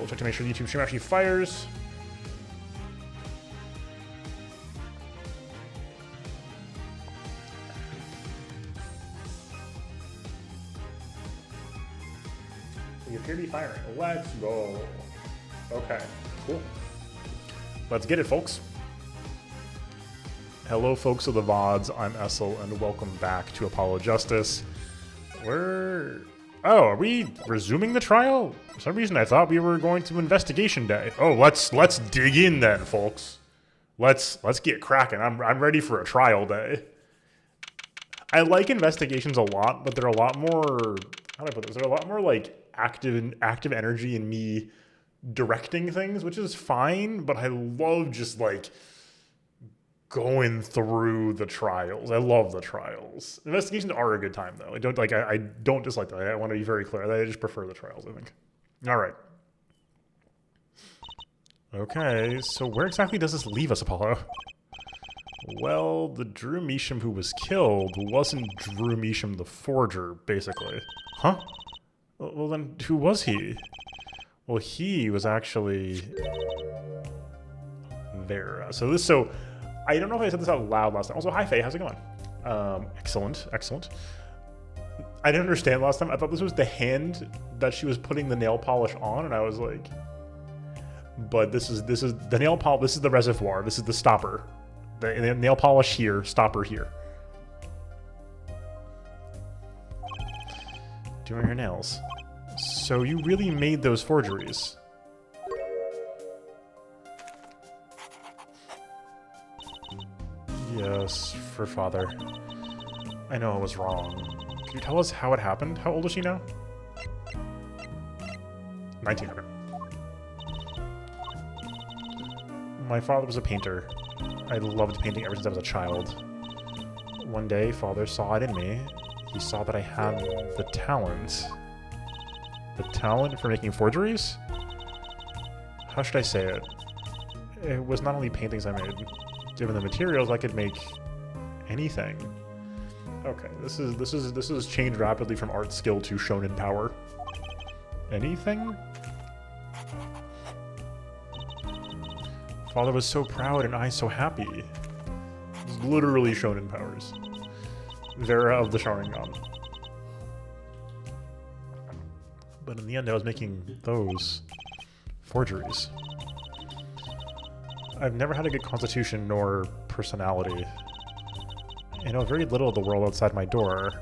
We'll check to make sure the YouTube stream actually fires. We appear to be firing. Let's go. Okay, cool. Let's get it, folks. Hello, folks of the VODs. I'm Essel, and welcome back to Apollo Justice. Oh, are we resuming the trial? For some reason, I thought we were going to investigation day. Oh, let's dig in then, folks. Let's get cracking. I'm ready for a trial day. I like investigations a lot, but they're a lot more. How do I put this? They're a lot more like active energy in me directing things, which is fine. But I love just like going through the trials. I love the trials. Investigations are a good time though. I don't dislike that. I want to be very clear. I just prefer the trials, I think. All right. Okay, so where exactly does this leave us, Apollo? Well, the Drew Measham who was killed wasn't Drew Measham the forger, basically. Huh? Well then, who was he? Well, he was actually Vera. So I don't know if I said this out loud last time. Also, hi Faye, how's it going? Excellent. I didn't understand last time. I thought this was the hand that she was putting the nail polish on, and I was like, but this is the nail polish. This is the reservoir. This is the stopper. The nail polish here, stopper here. Doing her nails. So you really made those forgeries? Yes, for father. I know I was wrong. Can you tell us how it happened? How old is she now? 1900. My father was a painter. I loved painting ever since I was a child. One day, father saw it in me. He saw that I had the talent. The talent for making forgeries? How should I say it? It was not only paintings I made. Given the materials, I could make anything. Okay, this is changed rapidly from art skill to shonen power. Anything? Father was so proud and I so happy. It's literally shonen powers. Vera of the Sharingan. But in the end, I was making those forgeries. I've never had a good constitution nor personality. I know very little of the world outside my door.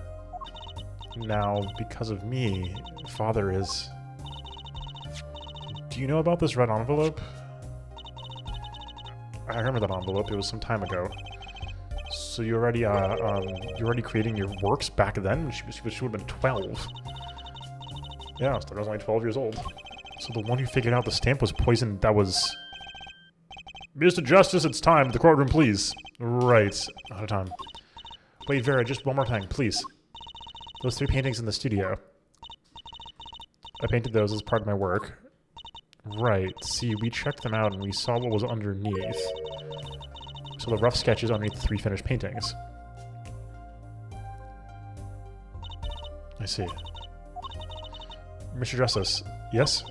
Now, because of me, father is... Do you know about this red envelope? I remember that envelope. It was some time ago. So you're already creating your works back then? She would have been 12. Yeah, so I was only 12 years old. So the one who figured out the stamp was poisoned, that was... Mr. Justice, it's time. The courtroom, please. Right. Out of time. Wait, Vera, just one more thing, please. Those 3 paintings in the studio. I painted those as part of my work. Right. See, we checked them out and we saw what was underneath. So the rough sketches underneath the 3 finished paintings. I see. Mr. Justice, yes?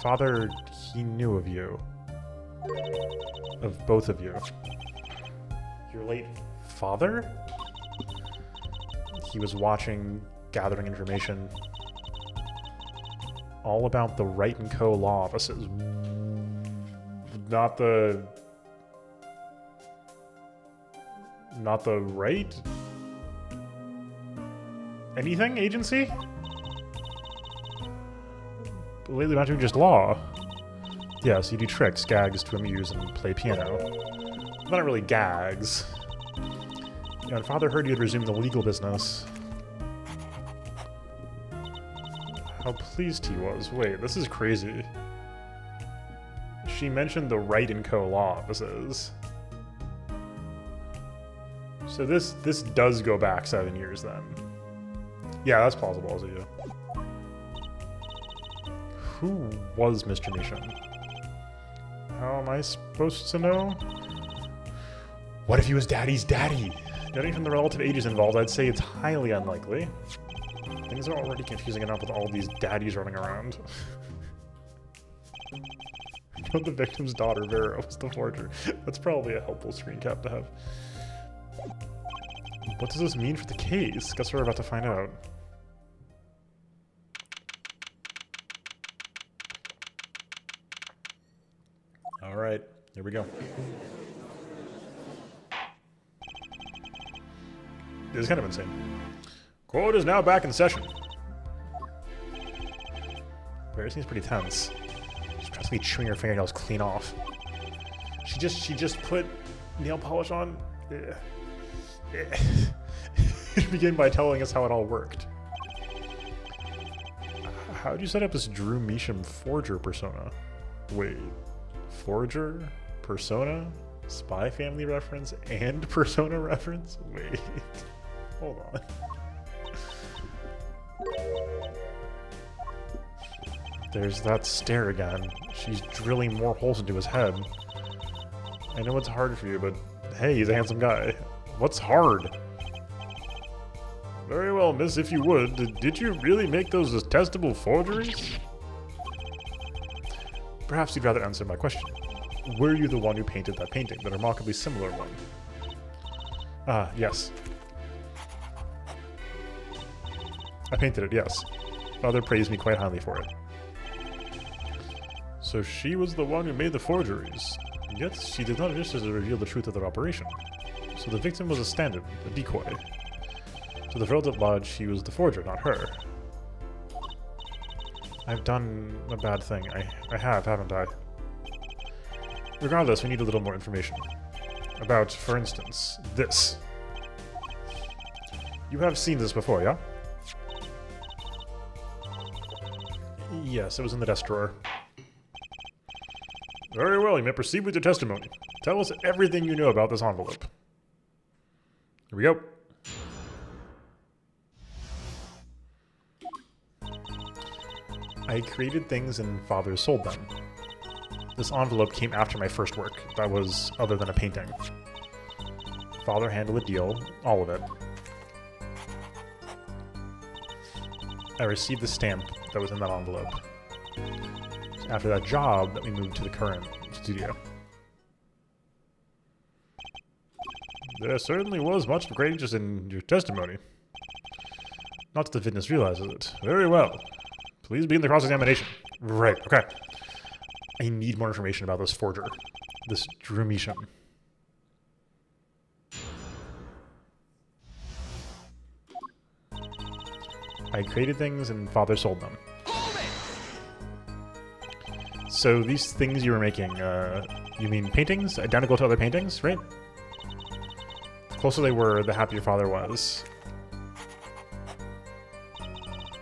Father, he knew of you. Of both of you. Your late father? He was watching, gathering information. All about the Wright & Co. law offices. Not the Wright? Anything agency? But lately not doing just law. Yes, you do tricks, gags to amuse, and play piano. Not really gags. Yeah, and father heard you had resumed the legal business. How pleased he was. Wait, this is crazy. She mentioned the Wright & Co. law offices. So this does go back 7 years then. Yeah, that's plausible as you. Who was Mr. Measham? How am I supposed to know? What if he was Daddy's daddy? Judging from the relative ages involved, I'd say it's highly unlikely. Things are already confusing enough with all these daddies running around. The victim's daughter, Vera, was the forger. That's probably a helpful screen cap to have. What does this mean for the case? Guess we're about to find out. All right, here we go. This is kind of insane. Court is now back in session. Vera seems pretty tense. She's pressing me chewing her fingernails clean off. She just put nail polish on. Begin by telling us how it all worked. How'd you set up this Drew Measham forger persona? Wait, forger, persona, Spy Family reference, and persona reference? Wait, hold on. There's that stare again. She's drilling more holes into his head. I know it's hard for you, but hey, he's a handsome guy. What's hard? Very well, miss, if you would. Did you really make those detestable forgeries? Perhaps you'd rather answer my question. Were you the one who painted that painting, the remarkably similar one? Yes. I painted it, yes. Father praised me quite highly for it. So she was the one who made the forgeries. Yet she did not wish to reveal the truth of their operation. So the victim was a stand-in, a decoy. To the world at large, he was the forger, not her. I've done a bad thing. I have, haven't I? Regardless, we need a little more information. About, for instance, this. You have seen this before, yeah? Yes, it was in the desk drawer. Very well, you may proceed with your testimony. Tell us everything you know about this envelope. Here we go. I created things and Father sold them. This envelope came after my first work. That was other than a painting. Father handled the deal, all of it. I received the stamp that was in that envelope. After that job, that we moved to the current studio. There certainly was much of great interest in your testimony. Not that the witness realizes it. Very well. Please begin the cross-examination. Right, okay. I need more information about this forger. This Drew Measham. I created things and Father sold them. So these things you were making, you mean paintings? Identical to other paintings, right? The closer they were, the happier Father was.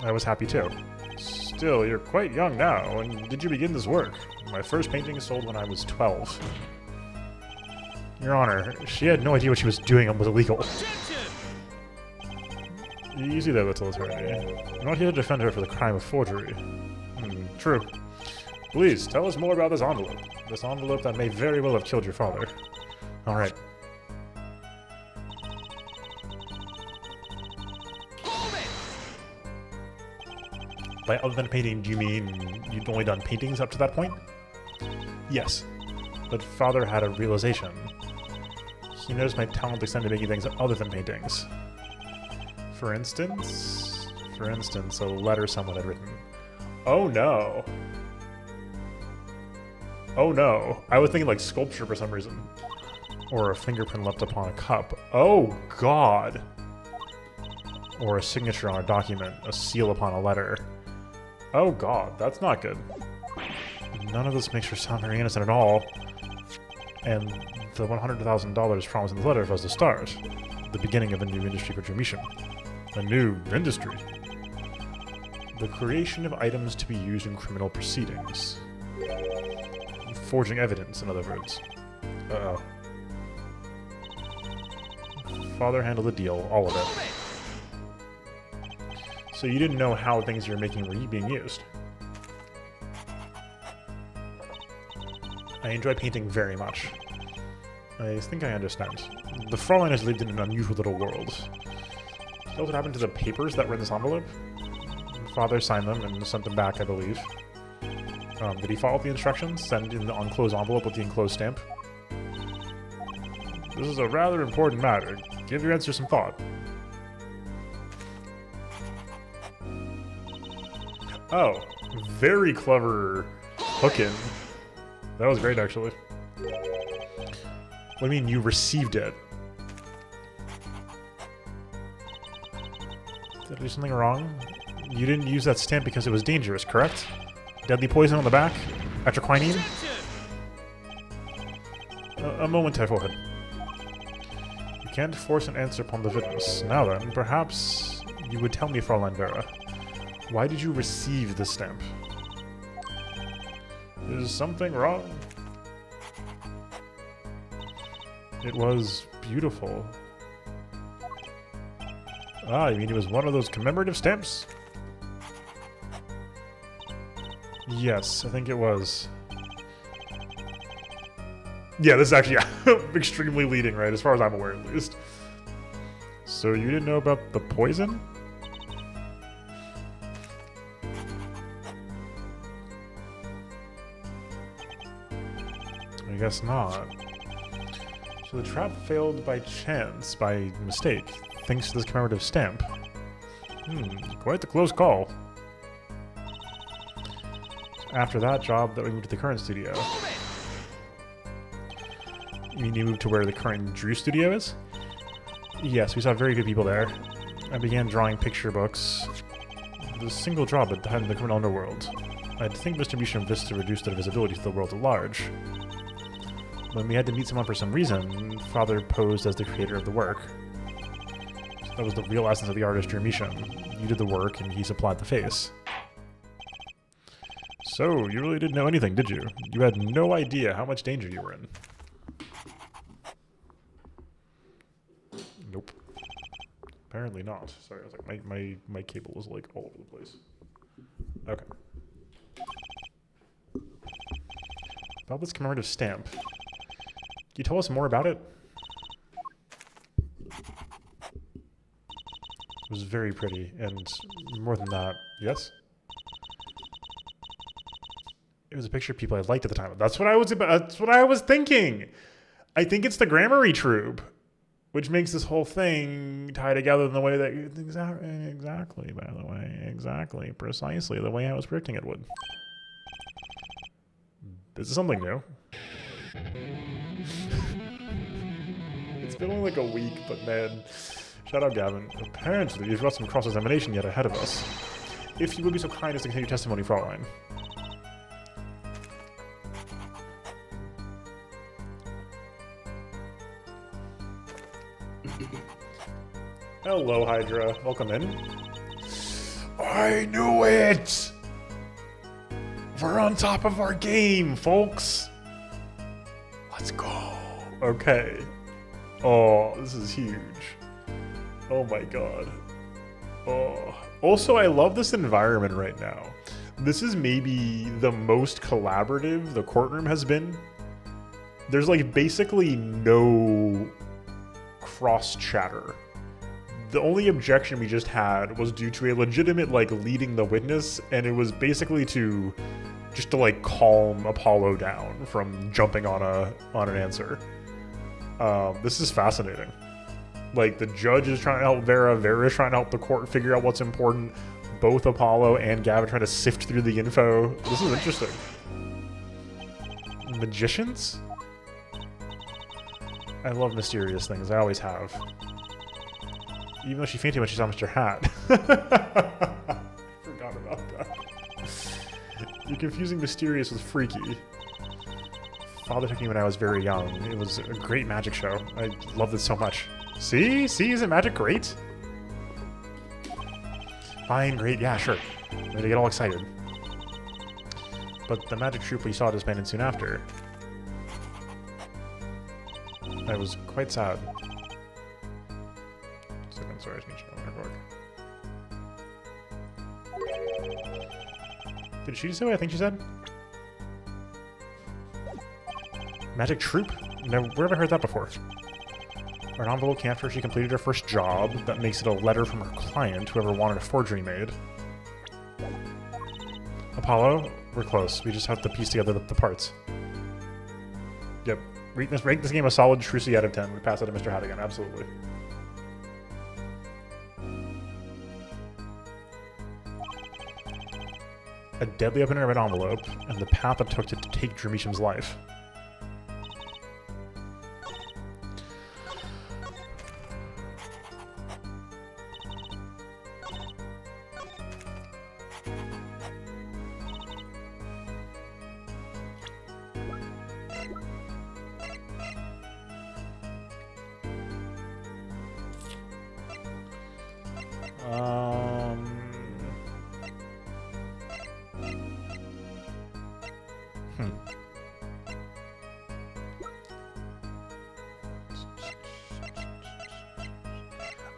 I was happy too. Still, you're quite young now. When did you begin this work? My first painting sold when I was 12. Your Honor, she had no idea what she was doing and was illegal. You see that, little attorney. I'm not here to defend her for the crime of forgery. True. Please, tell us more about this envelope. This envelope that may very well have killed your father. Alright. By other than painting, do you mean you'd only done paintings up to that point? Yes. But Father had a realization. He noticed my talent extended to making things other than paintings. For instance, a letter someone had written. Oh no. Oh no. I was thinking like sculpture for some reason. Or a fingerprint left upon a cup. Oh god. Or a signature on a document, a seal upon a letter. Oh god, that's not good. None of this makes her sound very innocent at all. And the $100,000 promised in the letter was the start. The beginning of a new industry for Drew. A new industry. The creation of items to be used in criminal proceedings. Forging evidence, in other words. Uh-oh. Father handled the deal, all of it. So you didn't know how things you were making were being used. I enjoy painting very much. I think I understand. The Fraulein has lived in an unusual little world. You know what happened to the papers that were in this envelope? Father signed them and sent them back, I believe. Did he follow the instructions? Send in the unclosed envelope with the enclosed stamp? This is a rather important matter. Give your answer some thought. Oh, very clever hooking. That was great, actually. What do you mean you received it? Did I do something wrong? You didn't use that stamp because it was dangerous, correct? Deadly poison on the back? After quinine? A moment, Typhoid. You can't force an answer upon the witness. Now then, perhaps you would tell me, Fräulein Vera. Why did you receive the stamp? Is something wrong? It was beautiful. Ah, you mean it was one of those commemorative stamps? Yes, I think it was. Yeah, this is actually extremely leading, right? As far as I'm aware, at least. So you didn't know about the poison? I guess not. So the trap failed by chance, by mistake, thanks to this commemorative stamp. Quite the close call. After that job, that we moved to the current studio. You mean you moved to where the current Drew studio is? Yes, we saw very good people there. I began drawing picture books. The single job at the head of the criminal underworld. I think distribution of this to reduce their visibility to the world at large. When we had to meet someone for some reason, Father posed as the creator of the work. So that was the real essence of the artist Drew Measham. You did the work, and he supplied the face. So, you really didn't know anything, did you? You had no idea how much danger you were in. Nope. Apparently not. Sorry, I was like, my cable was like all over the place. Okay. About this commemorative stamp. Can you tell us more about it? It was very pretty, and more than that, yes? It was a picture of people I liked at the time. That's what I was thinking. I think it's the Gramarye Troupe, which makes this whole thing tie together in the way that exactly, by the way, exactly, precisely the way I was predicting it would. This is something new. It's been only like a week, but man, shout out Gavin. Apparently, you've got some cross-examination yet ahead of us. If you would be so kind as to continue testimony, Fraulein. Hello, Hydra. Welcome in. I knew it! We're on top of our game, folks. Let's go. Okay. Oh, this is huge. Oh my god. Oh. Also, I love this environment right now. This is maybe the most collaborative the courtroom has been. There's like basically no cross chatter. The only objection we just had was due to a legitimate like leading the witness, and it was basically to like calm Apollo down from jumping on an answer. This is fascinating. Like, the judge is trying to help Vera is trying to help the court figure out what's important. Both Apollo and Gavin trying to sift through the info. This is interesting. Magicians? I love mysterious things. I always have. Even though she fainted when she saw Mr. Hat. Forgot about that. You're confusing mysterious with freaky. Father took me when I was very young. It was a great magic show. I loved it so much. See? See? Isn't magic great? Fine, great, yeah, sure. I'm gonna get all excited. But the magic troupe we saw disbanded soon after. I was quite sad. Second, sorry, I just need to know my book. Did she just say what I think she said? Magic troupe? No, where have I heard that before? An envelope came after she completed her first job that makes it a letter from her client, whoever wanted a forgery made. Apollo, We're close. We just have to piece together the parts. Yep. Rank this game a solid true C out of 10. We pass it to Mr. Hadigan, absolutely. A deadly open red envelope, and the path it took to take Dreamisham's life.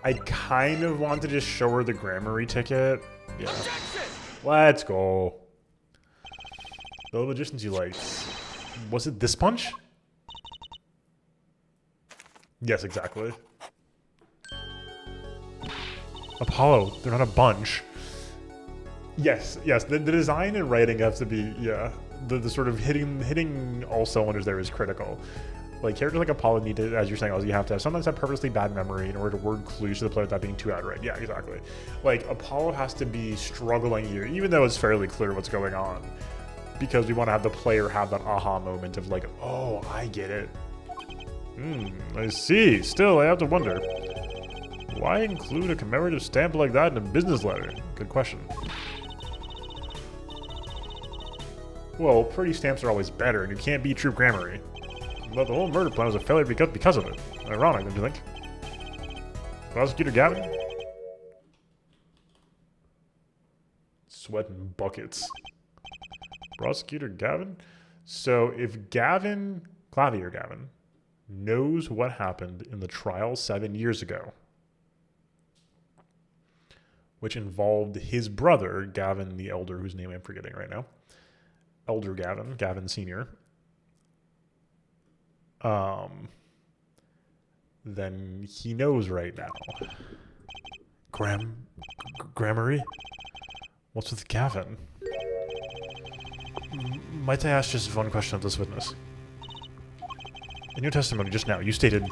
I kind of want to just show her the Grammary ticket. Yeah. Let's go. The magicians you liked. Was it this punch? Yes, exactly. Apollo, they're not a bunch. Yes, yes. The design and writing have to be, yeah. The sort of hitting all cylinders there is critical. Like, characters like Apollo need to, as you're saying, you have to sometimes have purposely bad memory in order to word clues to the player without being too outright. Yeah, exactly. Like, Apollo has to be struggling here, even though it's fairly clear what's going on. Because we want to have the player have that aha moment of like, oh, I get it. I see. Still, I have to wonder. Why include a commemorative stamp like that in a business letter? Good question. Well, pretty stamps are always better, and you can't beat true Grammary. But the whole murder plan was a failure because of it. Ironic, don't you think? Prosecutor Gavin? Sweating buckets. Prosecutor Gavin? So if Gavin, Clavier Gavin, knows what happened in the trial 7 years ago, which involved his brother, Gavin the Elder, whose name I'm forgetting right now, Elder Gavin, Gavin Sr., then he knows right now. Grammary? What's with Gavin? Might I ask just one question of this witness? In your testimony just now, you stated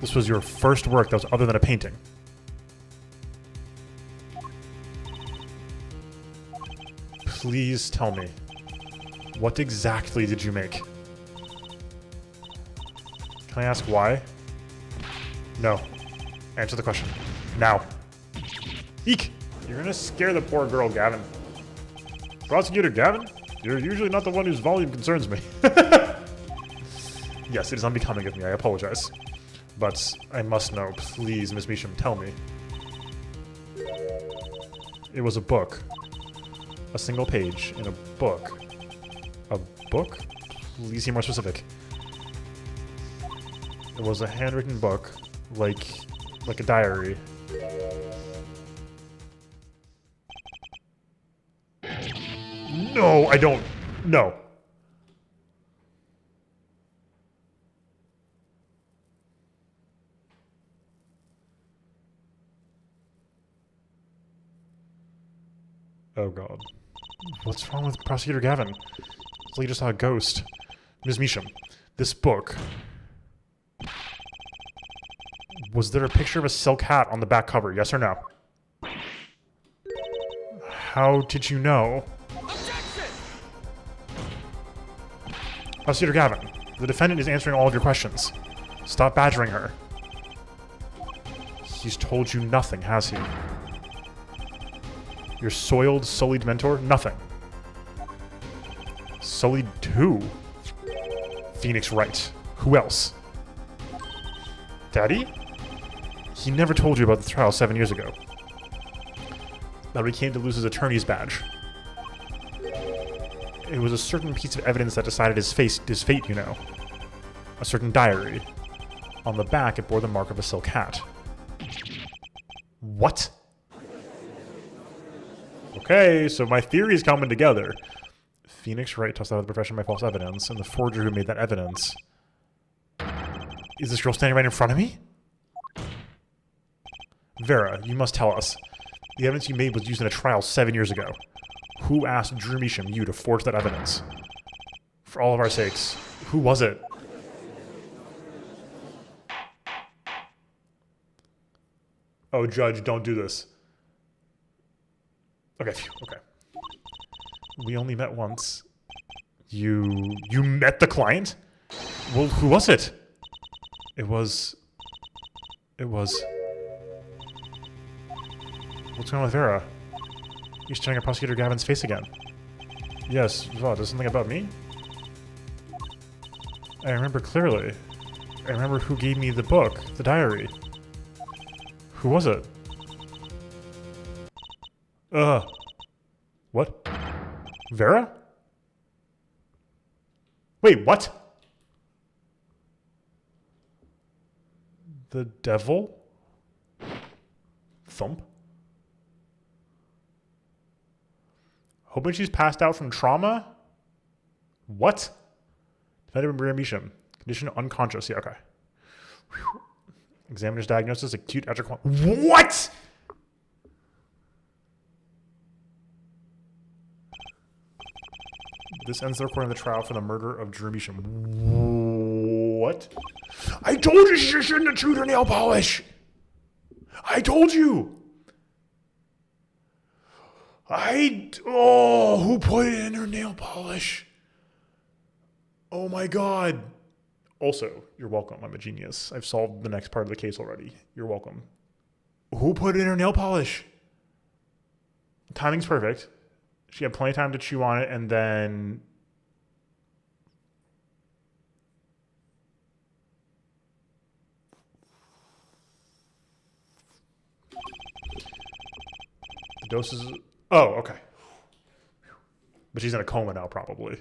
this was your first work that was other than a painting. Please tell me, what exactly did you make? Can I ask why? No. Answer the question. Now. Eek! You're gonna scare the poor girl, Gavin. Prosecutor Gavin? You're usually not the one whose volume concerns me. Yes, it is unbecoming of me. I apologize. But I must know. Please, Miss Measham, tell me. It was a book. A single page in a book. A book? Please be more specific. It was a handwritten book, like a diary. No, I don't. No. Oh god. What's wrong with Prosecutor Gavin? It's like he just saw a ghost. Ms. Measham, this book. Was there a picture of a silk hat on the back cover, yes or no? How did you know? Objection! Prosecutor Gavin, the defendant is answering all of your questions. Stop badgering her. He's told you nothing, has he? Your soiled, sullied mentor? Nothing. Sullied who? Phoenix Wright. Who else? Daddy? He never told you about the trial 7 years ago. That he came to lose his attorney's badge. It was a certain piece of evidence that decided his fate, you know. A certain diary. On the back, it bore the mark of a silk hat. What? Okay, so my theory is coming together. Phoenix Wright tossed out of the profession by false evidence, and the forger who made that evidence... Is this girl standing right in front of me? Vera, you must tell us. The evidence you made was used in a trial 7 years ago. Who asked Drew Measham, you, to forge that evidence? For all of our sakes. Who was it? Oh, Judge, don't do this. Okay, okay. We only met once. You met the client? Well, who was it? It was... What's going on with Vera? He's staring at Prosecutor Gavin's face again. Yes, what, there's something about me? I remember clearly. I remember who gave me the book, the diary. Who was it? What? Vera? Wait, what? The devil? Thump? Hoping she's passed out from trauma? What? Defendant Maria Measham. Condition unconscious. Yeah, okay. Whew. Examiner's diagnosis, acute electrical... What?! This ends the recording of the trial for the murder of Drew Measham. What? I told you she shouldn't have chewed her nail polish! I told you! Who put it in her nail polish? Oh my god. Also, you're welcome. I'm a genius. I've solved the next part of the case already. You're welcome. Who put it in her nail polish? Timing's perfect. She had plenty of time to chew on it, and then... The doses... Oh, okay. But she's in a coma now, probably.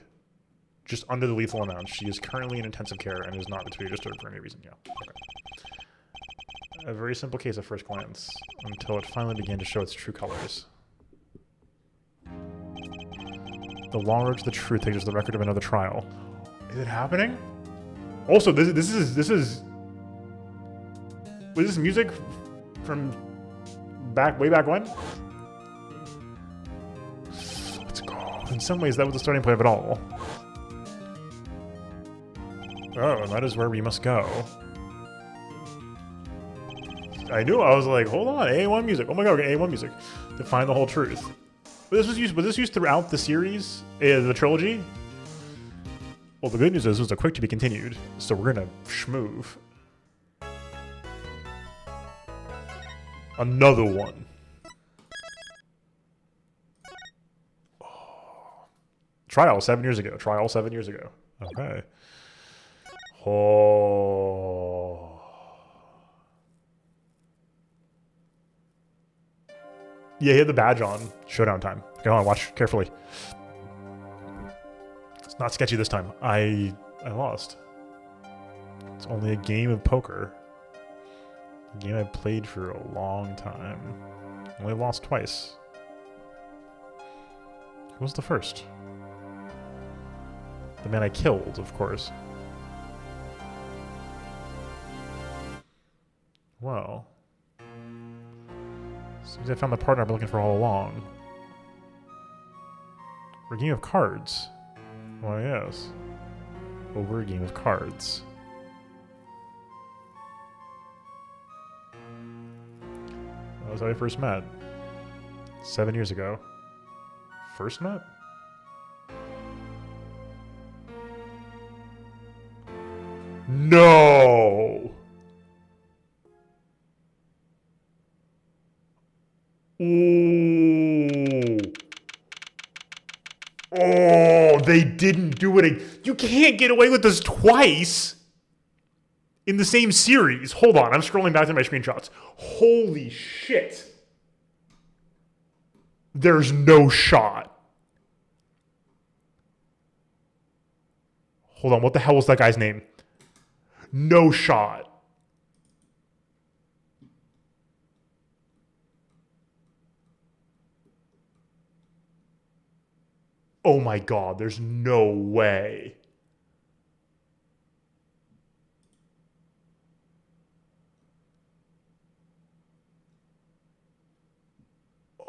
Just under the lethal amount. She is currently in intensive care and is not to be disturbed for any reason. Yeah. Okay. A very simple case at first glance, until it finally began to show its true colors. The long road to the truth takes us to the record of another trial. Is it happening? Also, this is... Was this music from way back when? Let's go. In some ways, that was the starting point of it all. Oh, and that is where we must go. I knew. I was like, hold on, A1 music. Oh my god, we're getting A1 music to find the whole truth. Was this used throughout the series, the trilogy? Well, the good news is it was a quick to be continued, so we're gonna schmoove. Another one. Oh. Trial 7 years ago. Trial 7 years ago. Okay. Oh. Yeah, he had the badge on. Showdown time. Go on, watch carefully. It's not sketchy this time. I lost. It's only a game of poker. A game I've played for a long time. Only lost twice. Who was the first? The man I killed, of course. Well. Seems I found the partner I've been looking for all along. We're a game of cards. Why, yes. Over a game of cards. That was how I first met. 7 years ago. First met? No! Ooh. Oh, they didn't do it. You can't get away with this twice in the same series. Hold on, I'm scrolling back to my screenshots. Holy shit. There's no shot. Hold on, what the hell was that guy's name? No shot. Oh my god, there's no way.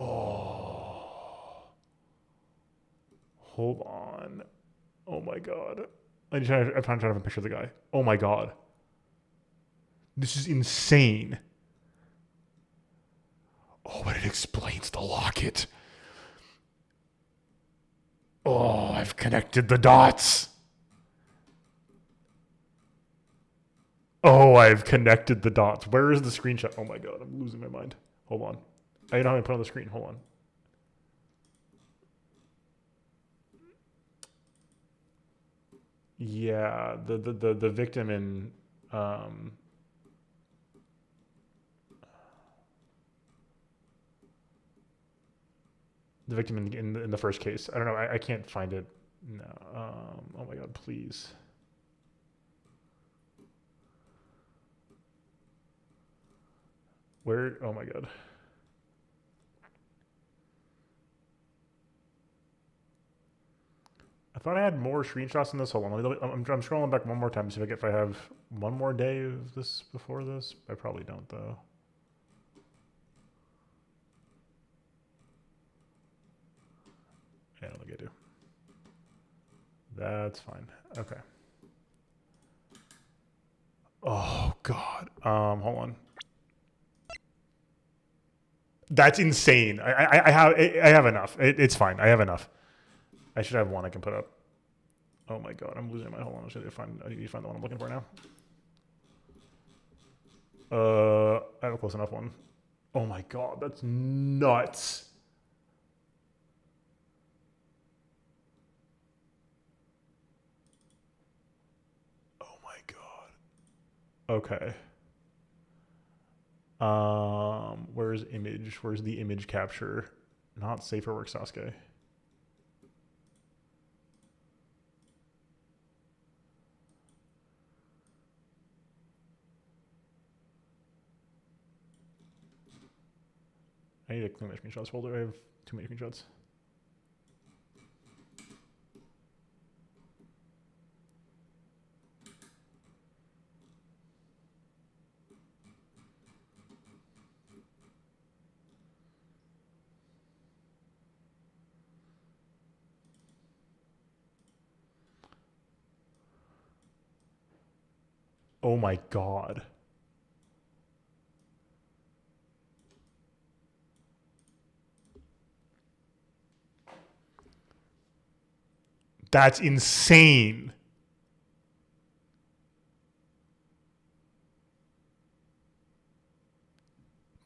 Oh. Hold on. Oh my god. I'm trying to have a picture of the guy. Oh my god. This is insane. Oh, but it explains the locket. Oh, I've connected the dots. Oh, I've connected the dots. Where is the screenshot? Oh my god, I'm losing my mind. Hold on. I know how to put it on the screen. Hold on. Yeah, the victim in the victim in the first case. I don't know. I can't find it. No. Oh my god, please. Where? Oh my god. I thought I had more screenshots in this. Hold on. I'm scrolling back one more time to see if I have one more day of this before this. I probably don't, though. Yeah, I don't think I do. That's fine. Okay. Oh, God. Hold on. That's insane. I have enough. It's fine. I have enough. I should have one I can put up. Oh my god, I'm losing my. Hold on, I need to find the one I'm looking for now. I have a close enough one. Oh my god, that's nuts. Oh my god. Okay. Where's image? Where's the image capture? Not safe for work, Sasuke. I need to clean my screenshots folder. I have too many screenshots. Oh my god. That's insane.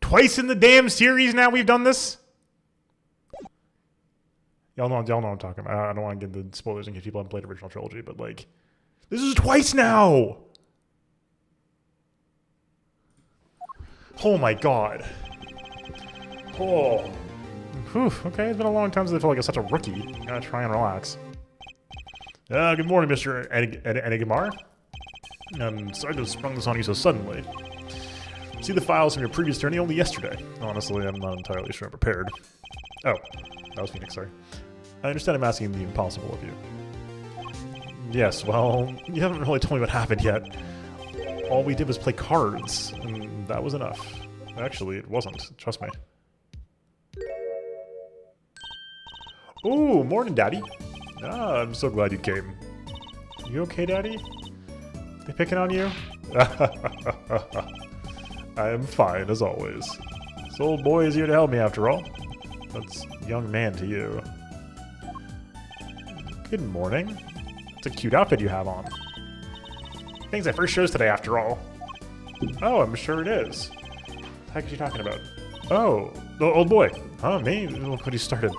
Twice in the damn series now we've done this? Y'all know what I'm talking about. I don't want to get into spoilers in case people haven't played original Trilogy, but like, this is twice now! Oh my god. Oh. Whew, okay, it's been a long time since I felt like I'm such a rookie. Gotta try and relax. Good morning, Mr. Enigmar. I'm sorry to have sprung this on you so suddenly. See the files from your previous journey only yesterday. Honestly, I'm not entirely sure I'm prepared. Oh, that was Phoenix, sorry. I understand I'm asking the impossible of you. Yes, well, you haven't really told me what happened yet. All we did was play cards, and that was enough. Actually, it wasn't. Trust me. Ooh, morning, Daddy. Ah, I'm so glad you came. You okay, Daddy? They picking on you? I am fine, as always. This old boy is here to help me, after all. That's young man to you. Good morning. It's a cute outfit you have on. Things I first shows today, after all. Oh, I'm sure it is. What the heck is she talking about? Oh, the old boy. Oh, me? Look what he started.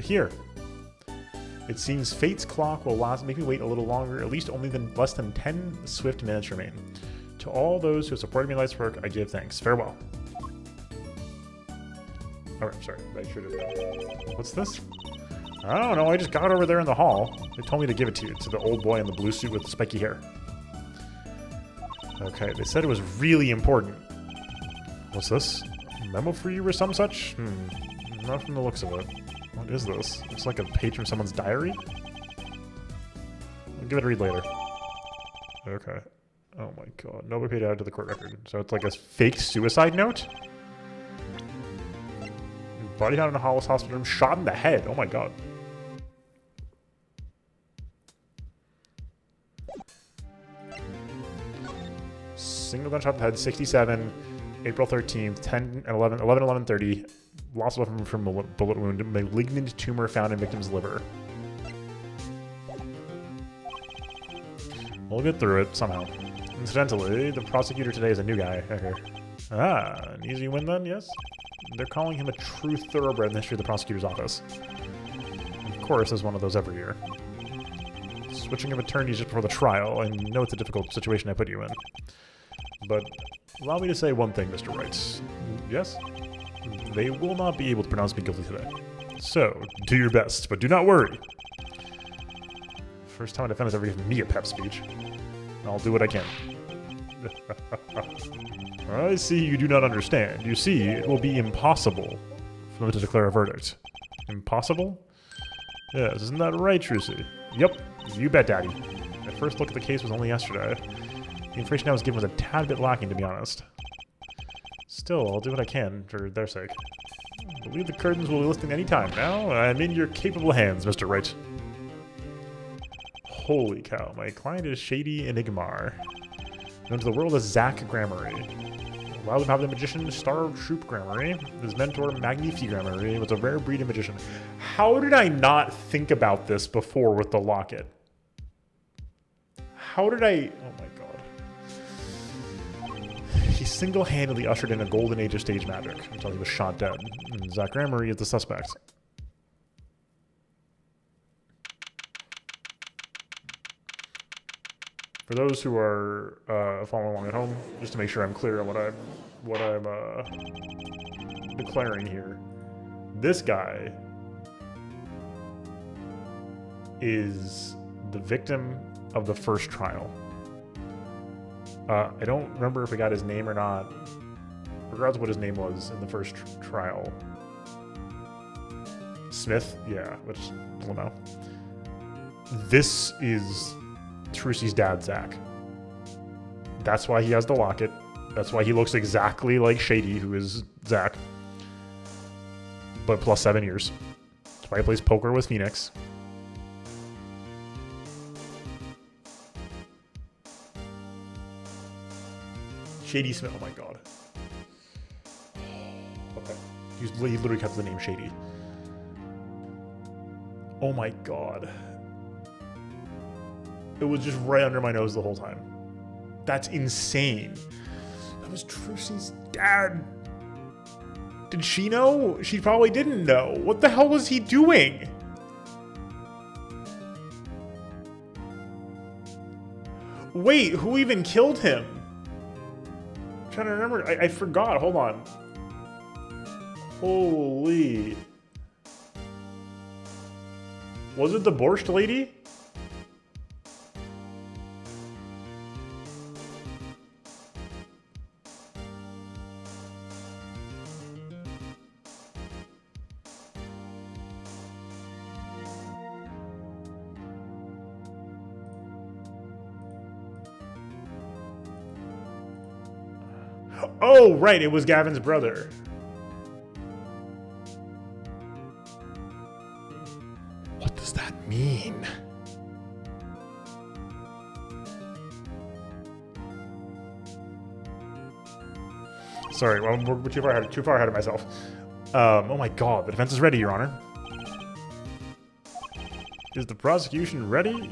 Here. It seems fate's clock will make me wait a little longer, at least less than 10 swift minutes remain. To all those who have supported me in life's work, I give thanks. Farewell. Alright, sorry. I should have. What's this? I don't know. I just got over there in the hall. They told me to give it to you. To the old boy in the blue suit with the spiky hair. Okay, they said it was really important. What's this? A memo for you or some such? Not from the looks of it. What is this? Looks like a page from someone's diary? I'll give it a read later. Okay. Oh my god. Nobody paid out to the court record. So it's like a fake suicide note? Body found in a Hollis hospital room, shot in the head. Oh my god. Single gunshot to the head, 67, April 13th, 10 and 11:30. Loss of weapon from a bullet wound, malignant tumor found in victim's liver. We'll get through it somehow. Incidentally, the prosecutor today is a new guy. An easy win then, yes? They're calling him a true thoroughbred in the history of the prosecutor's office. Of course, there's one of those every year. Switching of attorneys just before the trial, I know it's a difficult situation I put you in. But allow me to say one thing, Mr. Wright. Yes? They will not be able to pronounce me guilty today. So, do your best, but do not worry. First time a defendant's ever given me a pep speech. I'll do what I can. I see you do not understand. You see, it will be impossible for them to declare a verdict. Impossible? Yes, isn't that right, Trucy? Yep, you bet, Daddy. My first look at the case was only yesterday. The information I was given was a tad bit lacking, to be honest. Still, I'll do what I can for their sake. I believe the curtains will be lifting any time now. I'm in your capable hands, Mr. Wright. Holy cow, my client is Shady Enigmar, known to the world as Zach Gramarye. Allowed to have the magician Star Troop Gramarye. His mentor Magnifi Gramarye was a rare breed of magician. How did I not think about this before with the locket? How did I... Oh my god. He single-handedly ushered in a golden age of stage magic until he was shot dead. And Zach Gramarye is the suspect. For those who are following along at home, just to make sure I'm clear on what I'm declaring here, this guy is the victim of the first trial. I don't remember if I got his name or not. Regardless of what his name was in the first trial. Smith? Yeah, which I don't know. This is Trucy's dad, Zach. That's why he has the locket. That's why he looks exactly like Shady, who is Zach. But plus 7 years. That's why he plays poker with Phoenix. Shady Smith. Oh my god. Okay. He literally kept the name Shady. Oh my god. It was just right under my nose the whole time. That's insane. That was Trucy's dad. Did she know? She probably didn't know. What the hell was he doing? Wait, who even killed him? I'm trying to remember. I forgot. Hold on. Holy. Was it the Borscht lady? Oh, right, it was Gavin's brother. What does that mean? Sorry, well, we're too far ahead of myself. Oh my god, the defense is ready, Your Honor. Is the prosecution ready?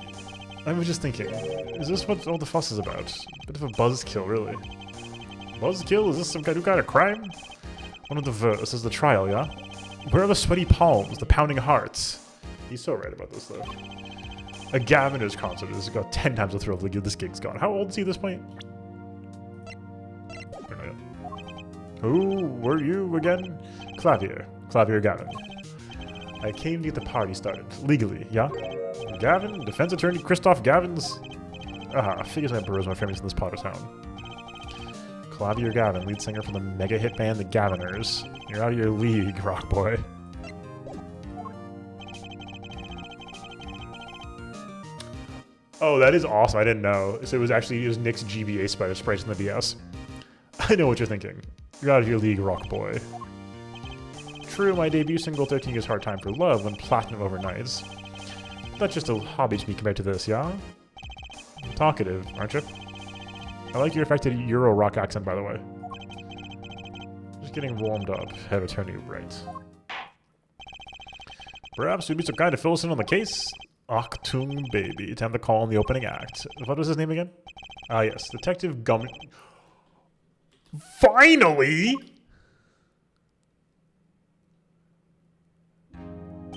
I was just thinking, is this what all the fuss is about? Bit of a buzzkill, really. Buzzkill? Is this some kind of crime? One of the this is the trial, yeah? Where are the sweaty palms, the pounding hearts? He's so right about this, though. A Gaviner's concert has got 10 times the thrill of this gig's gone. How old is he at this point? Who were you again? Clavier Gavin. I came to get the party started, legally, yeah? Gavin, defense attorney Christoph Gavins? Figures my bros my family's in this part of town. Clavier Gavin, lead singer for the mega hit band The Gaviners. You're out of your league, rock boy. Oh, that is awesome. I didn't know. So it was Nick's GBA spider sprites in the DS. I know what you're thinking. You're out of your league, rock boy. true, my debut single 13 gives hard time for love when platinum overnights. That's just a hobby to me compared to this, yeah? Talkative, aren't you? I like your affected Euro rock accent, by the way. Just getting warmed up. Have eternity right. Perhaps you'd be so kind to fill us in on the case? Achtung baby. Time to call in the opening act. What was his name again? Ah, yes. Detective Gum... Finally!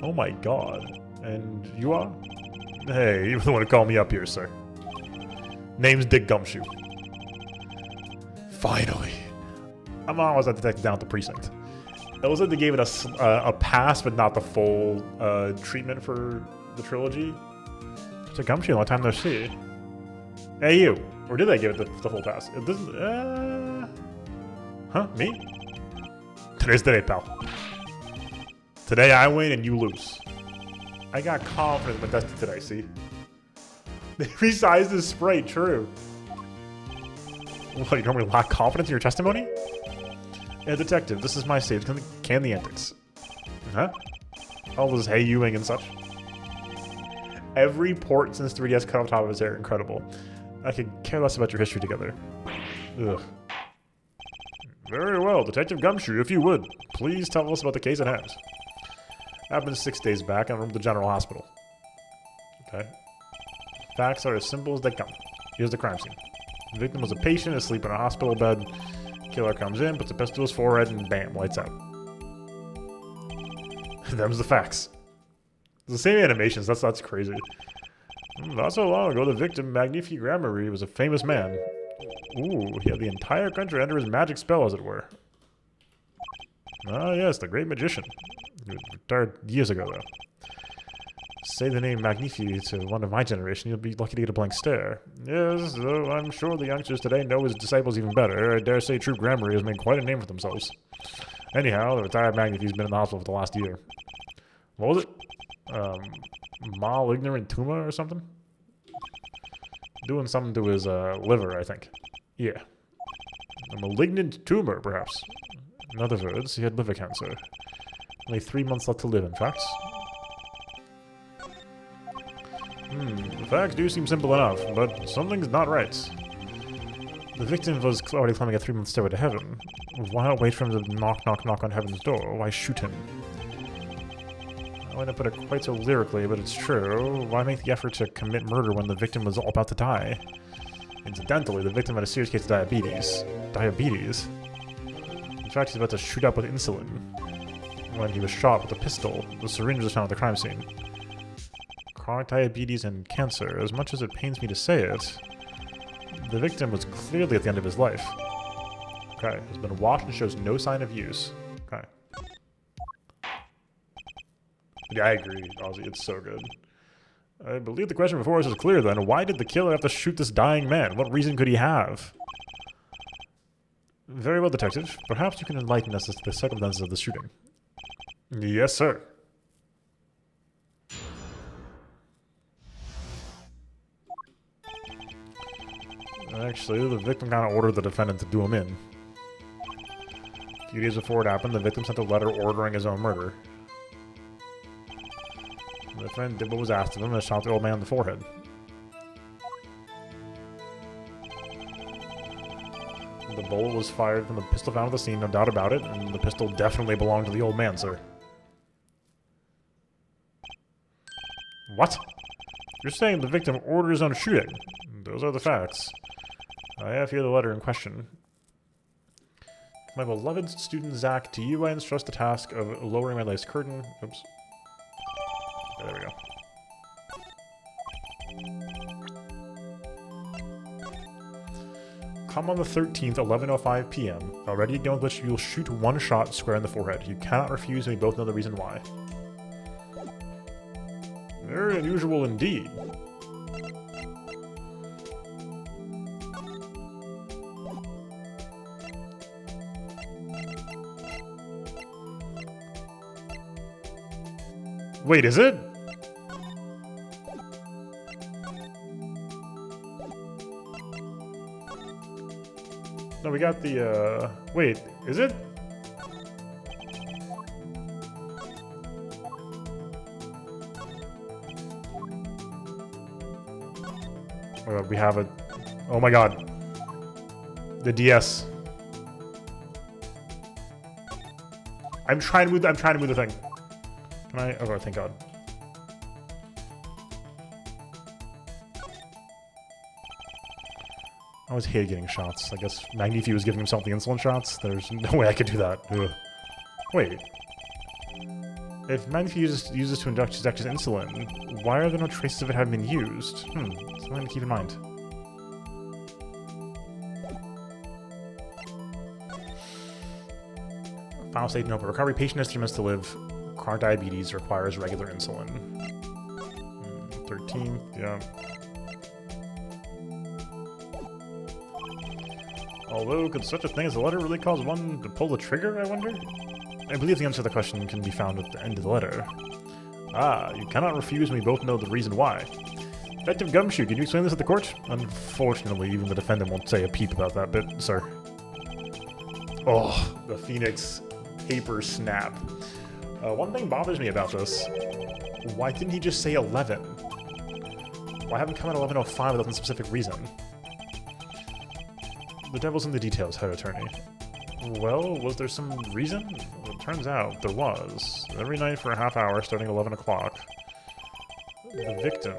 Oh my god. And you are? Hey, you want to call me up here, sir. Name's Dick Gumshoe. Finally. I'm always at detective down at the precinct. It was like they gave it a pass, but not the full treatment for the trilogy. It's a Gumshoe, long time no see. Hey, you. Or did they give it the full pass? It doesn't, Huh? Me? Today's the day, pal. Today I win and you lose. I got confidence in my testing today, see? They resized the sprite, true. What, you normally lack confidence in your testimony? Yeah, detective, this is my stage. Can the antics. Huh? All this hey youing and such. Every port since 3DS cut off top of his hair, incredible. I could care less about your history together. Ugh. Very well, Detective Gumshoe, if you would, please tell us about the case at hand. Happened 6 days back in the general hospital. Okay. Facts are as simple as they come. Here's the crime scene. The victim was a patient asleep in a hospital bed. Killer comes in, puts a pistol to his forehead, and bam, lights out. Them's the facts. It's the same animations, that's crazy. Not so long ago, the victim, Magnifique Gramarye, was a famous man. Ooh, he had the entire country under his magic spell, as it were. Ah, yes, the great magician. He retired years ago, though. Say the name Magnifique to one of my generation, you'll be lucky to get a blank stare. Yes, though I'm sure the youngsters today know his disciples even better. I dare say true Gramarye has made quite a name for themselves. Anyhow, the retired Magnifique's been in the hospital for the last year. What was it? Malignant tumor or something? Doing something to his liver, I think. Yeah. A malignant tumor, perhaps. In other words, he had liver cancer. Only 3 months left to live, in fact. The facts do seem simple enough, but something's not right. The victim was already climbing a 3-month stairway to heaven. Why not wait for him to knock, knock, knock on heaven's door? Why shoot him? I wouldn't put it quite so lyrically, but it's true. Why make the effort to commit murder when the victim was all about to die? Incidentally, the victim had a serious case of diabetes. Diabetes? In fact, he's about to shoot up with insulin. When he was shot with a pistol, the syringe was found at the crime scene. Chronic diabetes and cancer, as much as it pains me to say it, the victim was clearly at the end of his life. Okay, has been washed and shows no sign of use. Okay. Yeah, I agree, Ozzy, it's so good. I believe the question before us is clear then. Why did the killer have to shoot this dying man? What reason could he have? Very well, detective. Perhaps you can enlighten us as to the circumstances of the shooting. Yes, sir. Actually, the victim kind of ordered the defendant to do him in. A few days before it happened, the victim sent a letter ordering his own murder. The defendant did what was asked of him and shot the old man in the forehead. The bullet was fired from the pistol found at the scene, no doubt about it, and the pistol definitely belonged to the old man, sir. What? You're saying the victim ordered his own shooting? Those are the facts. I have here the letter in question. My beloved student Zach, to you I entrust the task of lowering my life's curtain. Oops. There we go. Come on the 13th, 11:05 p.m. Already again with which you'll shoot one shot square in the forehead. You cannot refuse, and we both know the reason why. Very unusual indeed. Wait, is it? No, we got the, wait, is it? We have a... Oh my god. The DS. I'm trying to move the thing. Can I? Oh, thank god. I always hated getting shots. I guess Magnifi was giving himself the insulin shots. There's no way I could do that. Ugh. Wait. If Magnifi uses to inject his insulin, why are there no traces of it having been used? Something to keep in mind. Final stage, no, but recovery patient has 3 months to live. Chronic diabetes requires regular insulin. 13th, yeah. Although, could such a thing as a letter really cause one to pull the trigger, I wonder? I believe the answer to the question can be found at the end of the letter. Ah, you cannot refuse, and we both know the reason why. Detective Gumshoe, can you explain this at the court? Unfortunately, even the defendant won't say a peep about that bit, sir. Oh, the Phoenix paper snap. One thing bothers me about this. Why didn't he just say 11? Why haven't come at 11:05 without a specific reason? The devil's in the details, head attorney. Well, was there some reason? Well, it turns out there was. Every night for a half hour, starting at 11 o'clock, the victim,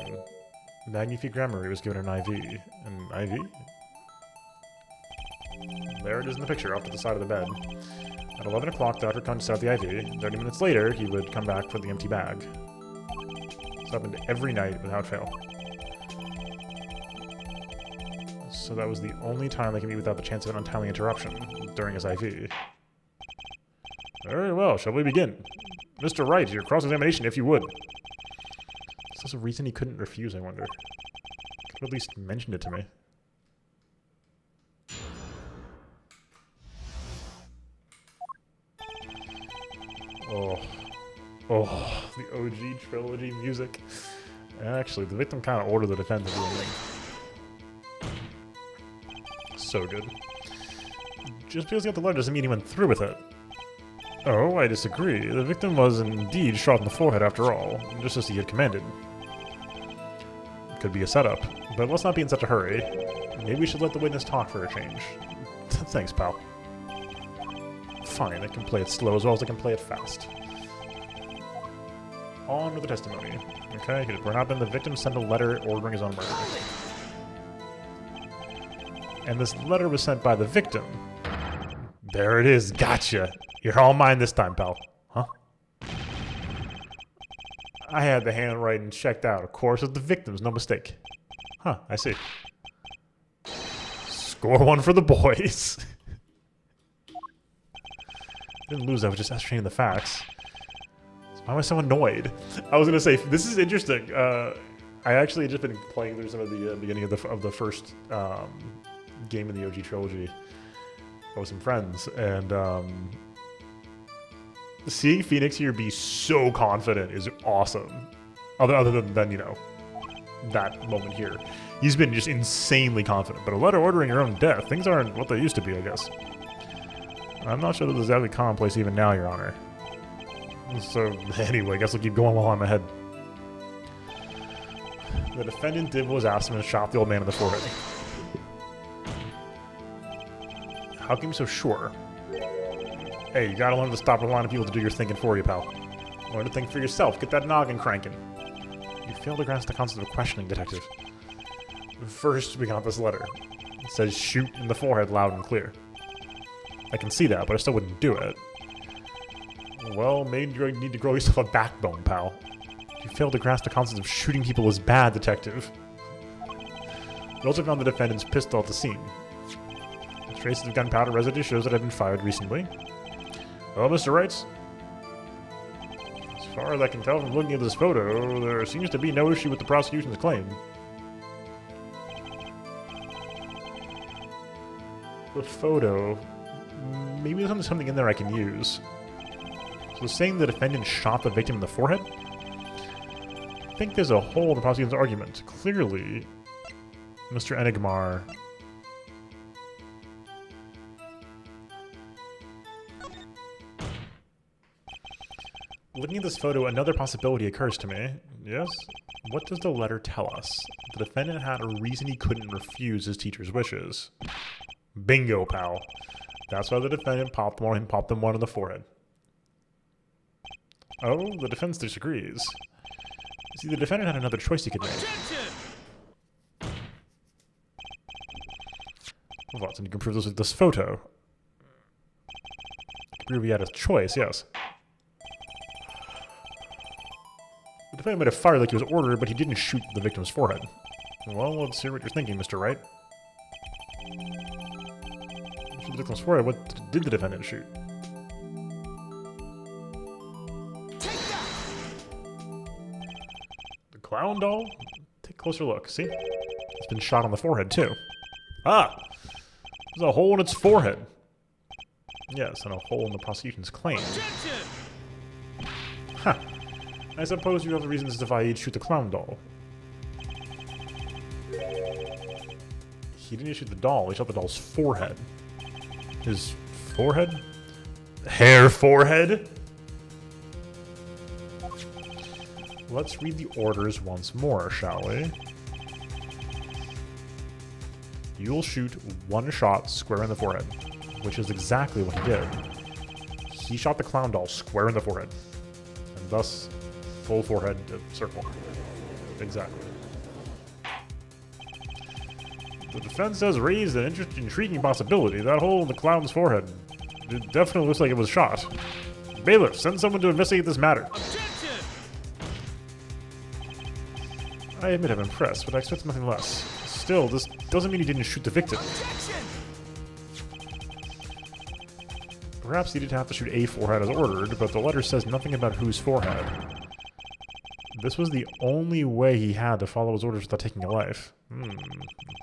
Magnifi Grammary, was given an IV. An IV? There it is in the picture, off to the side of the bed. At 11 o'clock, the doctor comes out the IV. 30 minutes later, he would come back for the empty bag. This happened every night without fail. So that was the only time they can meet without the chance of an untimely interruption during his IV. Very well, shall we begin? Mr. Wright, your cross-examination, if you would. Is this a reason he couldn't refuse, I wonder? Could have at least mentioned it to me. Oh, the OG Trilogy music. Actually, the victim kind of ordered the defendant to do anything. So good. Just because he got the letter doesn't mean he went through with it. Oh, I disagree. The victim was indeed shot in the forehead after all, just as he had commanded. Could be a setup, but let's not be in such a hurry. Maybe we should let the witness talk for a change. Thanks, pal. Fine, I can play it slow as well as I can play it fast. On with the testimony. Okay, what happened? The victim sent a letter ordering his own murder. And this letter was sent by the victim. There it is, gotcha. You're all mine this time, pal. Huh? I had the handwriting checked out, of course, with the victims, no mistake. Huh, I see. Score one for the boys. Didn't lose, I was just ascertaining the facts. So why am I so annoyed? I was gonna say, this is interesting. I actually had just been playing through some of the beginning of the first game in the OG Trilogy with some friends, and seeing Phoenix here be so confident is awesome. Other than, you know, that moment here. He's been just insanely confident, but a letter ordering your own death, things aren't what they used to be, I guess. I'm not sure that this is exactly commonplace even now, Your Honor. So, anyway, I guess I'll keep going while I'm ahead. The defendant did what was asked him and shot the old man in the forehead. How can you be so sure? Hey, you gotta learn to stop relying on people to do your thinking for you, pal. Learn to think for yourself. Get that noggin cranking. You failed to grasp the concept of questioning, detective. First, we got this letter. It says shoot in the forehead loud and clear. I can see that, but I still wouldn't do it. Well, maybe you need to grow yourself a backbone, pal. You failed to grasp the concept of shooting people is bad, detective. We also found the defendant's pistol at the scene. Traces of gunpowder residue shows that it had been fired recently. Well, Mr. Wright, as far as I can tell from looking at this photo, there seems to be no issue with the prosecution's claim. The photo... Maybe there's something in there I can use. So saying the defendant shot the victim in the forehead? I think there's a hole in the prosecution's argument. Clearly, Mr. Enigmar... Looking at this photo, another possibility occurs to me. Yes? What does the letter tell us? The defendant had a reason he couldn't refuse his teacher's wishes. Bingo, pal. That's why the defendant popped them one in the forehead. Oh, the defense disagrees. See, the defendant had another choice he could make. Watson, you can prove this with this photo. You can prove he had a choice, yes. The defendant might have fired like he was ordered, but he didn't shoot the victim's forehead. Well, let's hear what you're thinking, Mr. Wright. Shoot the victim's forehead, what did the defendant shoot? The clown doll? Take a closer look, see? It's been shot on the forehead, too. Ah! There's a hole in its forehead. Yes, and a hole in the prosecution's claim. Huh. I suppose you have the reasons to why he'd shoot the clown doll. He didn't shoot the doll, he shot the doll's forehead. His forehead? Hair forehead? Let's read the orders once more, shall we? You'll shoot one shot square in the forehead, which is exactly what he did. He shot the clown doll square in the forehead, and thus full forehead circle. Exactly. The defense has raised an intriguing possibility. That hole in the clown's forehead, it definitely looks like it was shot. Bailiff, send someone to investigate this matter. I admit I'm impressed, but I expect nothing less. Still, this doesn't mean he didn't shoot the victim. Perhaps he didn't have to shoot a forehead as ordered, but the letter says nothing about whose forehead. This was the only way he had to follow his orders without taking a life.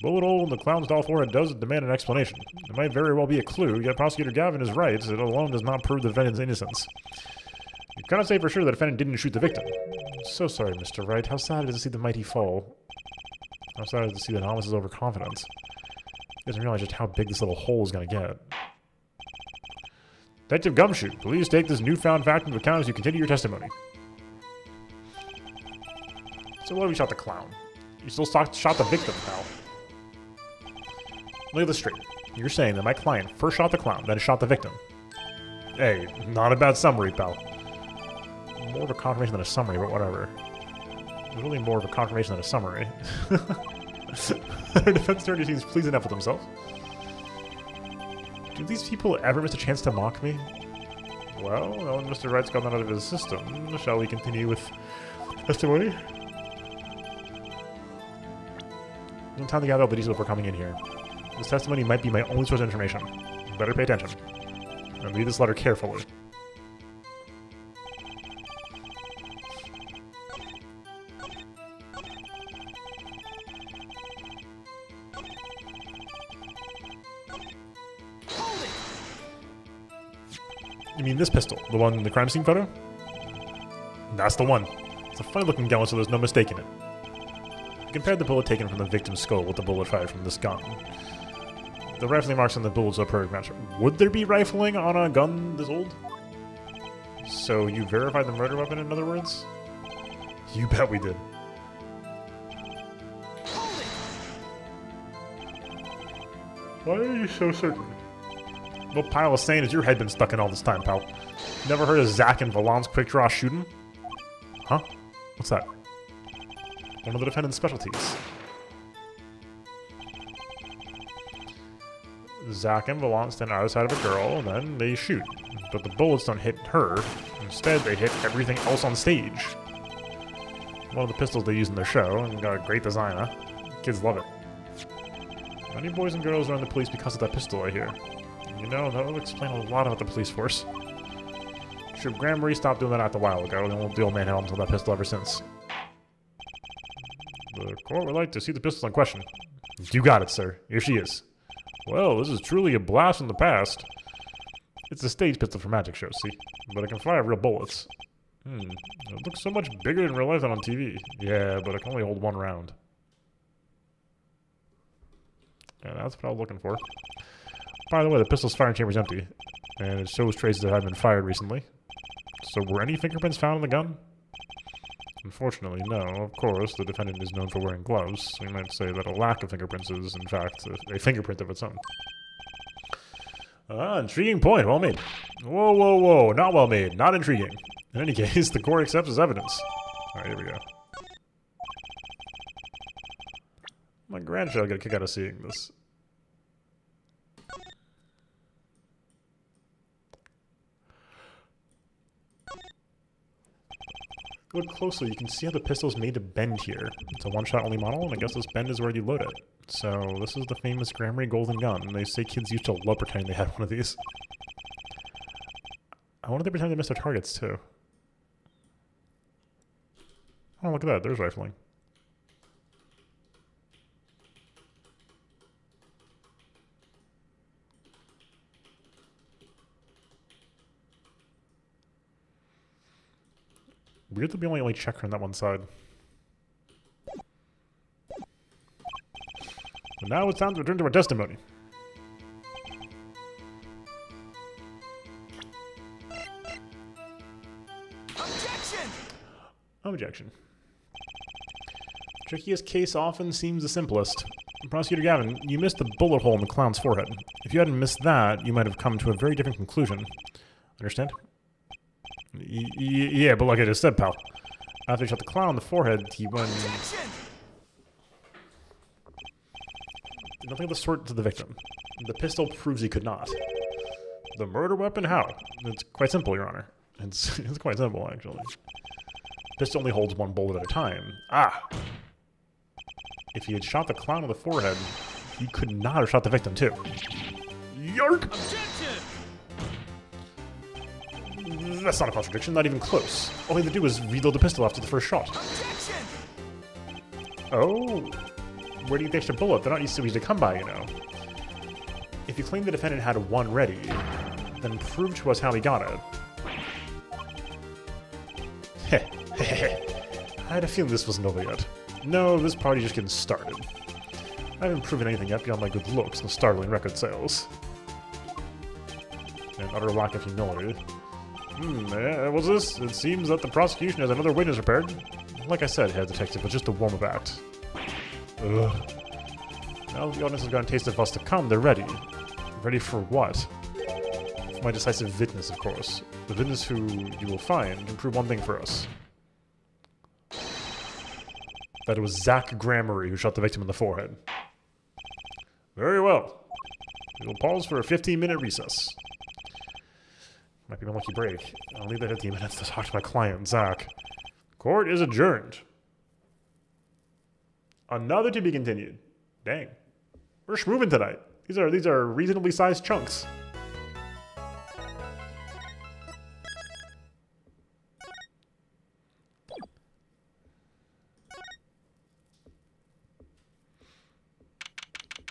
Bullet hole in the clown's doll forehead does demand an explanation. It might very well be a clue, yet Prosecutor Gavin is right. It alone does not prove the defendant's innocence. You cannot say for sure the defendant didn't shoot the victim. So sorry, Mr. Wright. How sad it is to see the mighty fall. How sad it is to see the novice's overconfidence. He doesn't realize just how big this little hole is going to get. Detective Gumshoe, please take this newfound fact into account as you continue your testimony. So what if we shot the clown? You still shot the victim, pal. Look at this straight. You're saying that my client first shot the clown, then shot the victim. Hey, not a bad summary, pal. More of a confirmation than a summary, but whatever. Really more of a confirmation than a summary. Our defense attorney seems pleased enough with himself. Do these people ever miss a chance to mock me? Well, when Mr. Wright's got that out of his system, shall we continue with testimony? No time to gather all the details before coming in here. This testimony might be my only source of information. Better pay attention. And read this letter carefully. You mean this pistol? The one in the crime scene photo? That's the one. It's a funny looking gun, so there's no mistaking it. I compared the bullet taken from the victim's skull with the bullet fired from this gun. The rifling marks on the bullets are perfect match. Would there be rifling on a gun this old? So you verified the murder weapon, in other words? You bet we did. Why are you so certain? What pile of sand has your head been stuck in all this time, pal? Never heard of Zach and Valon's quick draw shooting? Huh? What's that? One of the defendant's specialties. Zach and Valon stand either side of a girl, and then they shoot. But the bullets don't hit her. Instead, they hit everything else on stage. One of the pistols they use in their show, and got a great design, huh? Kids love it. Many boys and girls are on the police because of that pistol, I hear. You know, that would explain a lot about the police force. Sheriff Graham Marie stopped doing that a while ago, and the old man held onto that pistol ever since. The court would like to see the pistol in question. You got it, sir. Here she is. Well, this is truly a blast from the past. It's a stage pistol for magic shows, see? But it can fire real bullets. It looks so much bigger in real life than on TV. Yeah, but it can only hold one round. Yeah, that's what I was looking for. By the way, the pistol's firing chamber is empty, and it shows traces that have been fired recently. So were any fingerprints found in the gun? Unfortunately, no. Of course, the defendant is known for wearing gloves. So we might say that a lack of fingerprints is, in fact, a fingerprint of its own. Ah, intriguing point. Well made. Whoa, whoa, whoa. Not well made. Not intriguing. In any case, the court accepts as evidence. Alright, here we go. My grandchild got a kick out of seeing this. Look closely, you can see how the pistol's made to bend here. It's a one-shot only model, and I guess this bend is where you load it. So, this is the famous Grammary Golden Gun, and they say kids used to love pretending they had one of these. I wonder if they pretend they missed their targets, too. Oh, look at that, there's rifling. Weird that we only checker on that one side. But now it's time to return to our testimony. Objection! Objection. Trickiest case often seems the simplest. Prosecutor Gavin, you missed the bullet hole in the clown's forehead. If you hadn't missed that, you might have come to a very different conclusion. Understand? Yeah, but like I just said, pal. After he shot the clown in the forehead, he went... Nothing of the sort to the victim. The pistol proves he could not. The murder weapon? How? It's quite simple, Your Honor. It's quite simple, actually. The pistol only holds one bullet at a time. Ah! If he had shot the clown in the forehead, he could not have shot the victim, too. Yark! Objection! That's not a contradiction, not even close. All he had to do was reload the pistol after the first shot. Objection! Oh, where do you get the extra bullet? They're not so easy to come by, you know. If you claim the defendant had one ready, then prove to us how he got it. Heh, I had a feeling this wasn't over yet. No, this party's just getting started. I haven't proven anything yet beyond my good looks and startling record sales. And utter lack of humility. What's this? It seems that the prosecution has another witness prepared. Like I said, head detective, but just a warm-up act. Ugh. Now that the audience has gotten a taste of us to come, they're ready. Ready for what? For my decisive witness, of course. The witness who you will find can prove one thing for us. That it was Zach Grammary who shot the victim in the forehead. Very well. We will pause for a 15-minute recess. Might be my lucky break. I'll need that 15 minutes to talk to my client, Zach. Court is adjourned. Another to be continued. Dang. We're schmoovin' tonight. These are reasonably sized chunks.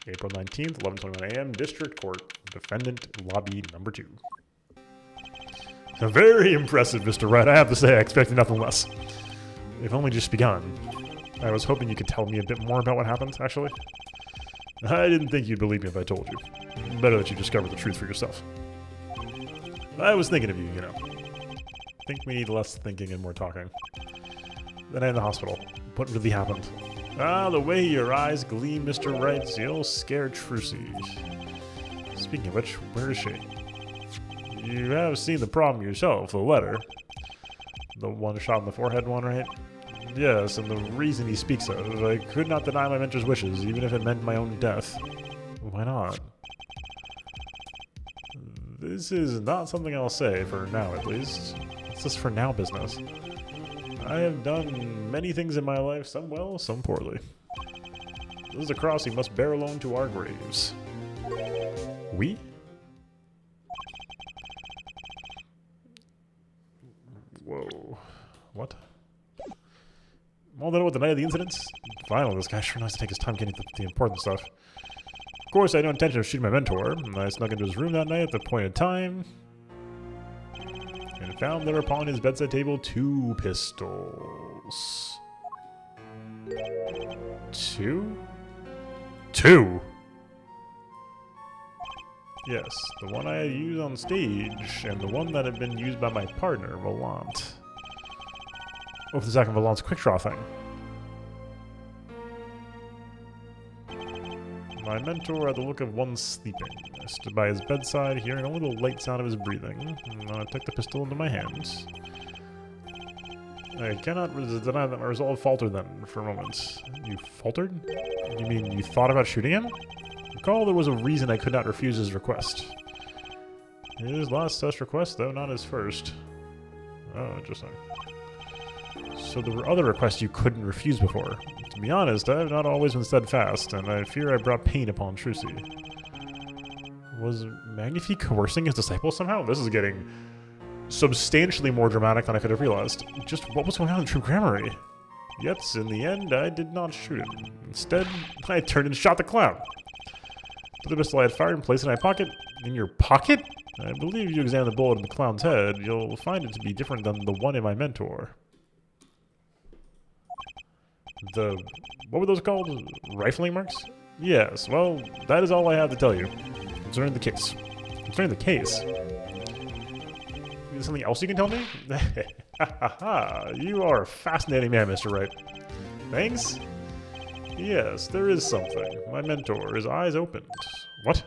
April 19th, 11:21 a.m. District Court. Defendant Lobby Number 2. Very impressive, Mr. Wright. I have to say, I expected nothing less. They've only just begun. I was hoping you could tell me a bit more about what happened, actually. I didn't think you'd believe me if I told you. Better that you discover the truth for yourself. I was thinking of you, you know. Think we need less thinking and more talking. Then in the hospital. What really happened? Ah, the way your eyes gleam, Mr. Wright. You'll scare Trucy. Speaking of which, where is she? You have seen the problem yourself, the letter. The one shot in the forehead one, right? Yes, and the reason he speaks of. I could not deny my mentor's wishes, even if it meant my own death. Why not? This is not something I'll say, for now at least. It's just for now business. I have done many things in my life, some well, some poorly. This is a cross he must bear alone to our graves. We? Whoa. What? All that with the night of the incidents? Finally, this guy sure knows to take his time getting the important stuff. Of course, I had no intention of shooting my mentor. I snuck into his room that night at the appointed time and found there upon his bedside table 2 pistols. 2? 2? Yes, the one I had used on stage, and the one that had been used by my partner, Roland. Over the Zach and Valon's quick draw thing. My mentor had the look of one sleeping. I stood by his bedside, hearing only the light sound of his breathing. I took the pistol into my hands. I cannot deny that my resolve faltered then, for a moment. You faltered? You mean you thought about shooting him? Recall there was a reason I could not refuse his request. His last such request, though not his first. Oh, interesting. So there were other requests you couldn't refuse before. To be honest, I have not always been steadfast, and I fear I brought pain upon Trucy. Was Magnifi coercing his disciple somehow? This is getting substantially more dramatic than I could have realized. Just what was going on in True Grammary? Yet, in the end, I did not shoot him. Instead, I turned and shot the clown. Put the pistol I had fired and placed it in my pocket. In your pocket? I believe if you examine the bullet in the clown's head, you'll find it to be different than the one in my mentor. What were those called? Rifling marks? Yes, well, that is all I have to tell you. Concerning the case. Concerning the case? Is there something else you can tell me? You are a fascinating man, Mr. Wright. Thanks? Yes, there is something. My mentor, his eyes opened. What?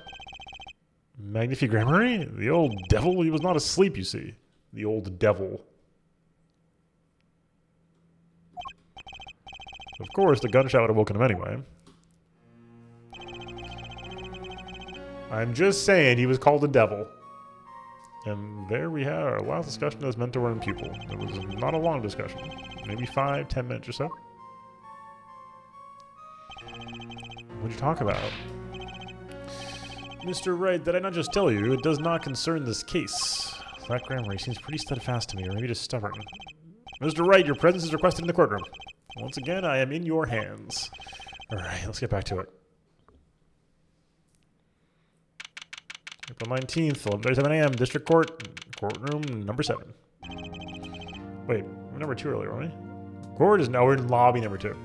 Magnifi Grammary? The old devil? He was not asleep, you see. The old devil. Of course, the gunshot would have woken him anyway. I'm just saying he was called a devil. And there we had our last discussion as mentor and pupil. It was not a long discussion. Maybe 5-10 minutes or so. What'd you talk about? Mr. Wright, did I not just tell you? It does not concern this case. That grammar seems pretty steadfast to me, or maybe just stubborn. Mr. Wright, your presence is requested in the courtroom. Once again, I am in your hands. Alright, let's get back to it. April 19th, 11:37 a.m., District Court, courtroom number 7. Wait, we're number 2 earlier, weren't we? Court is now, we're in lobby number 2.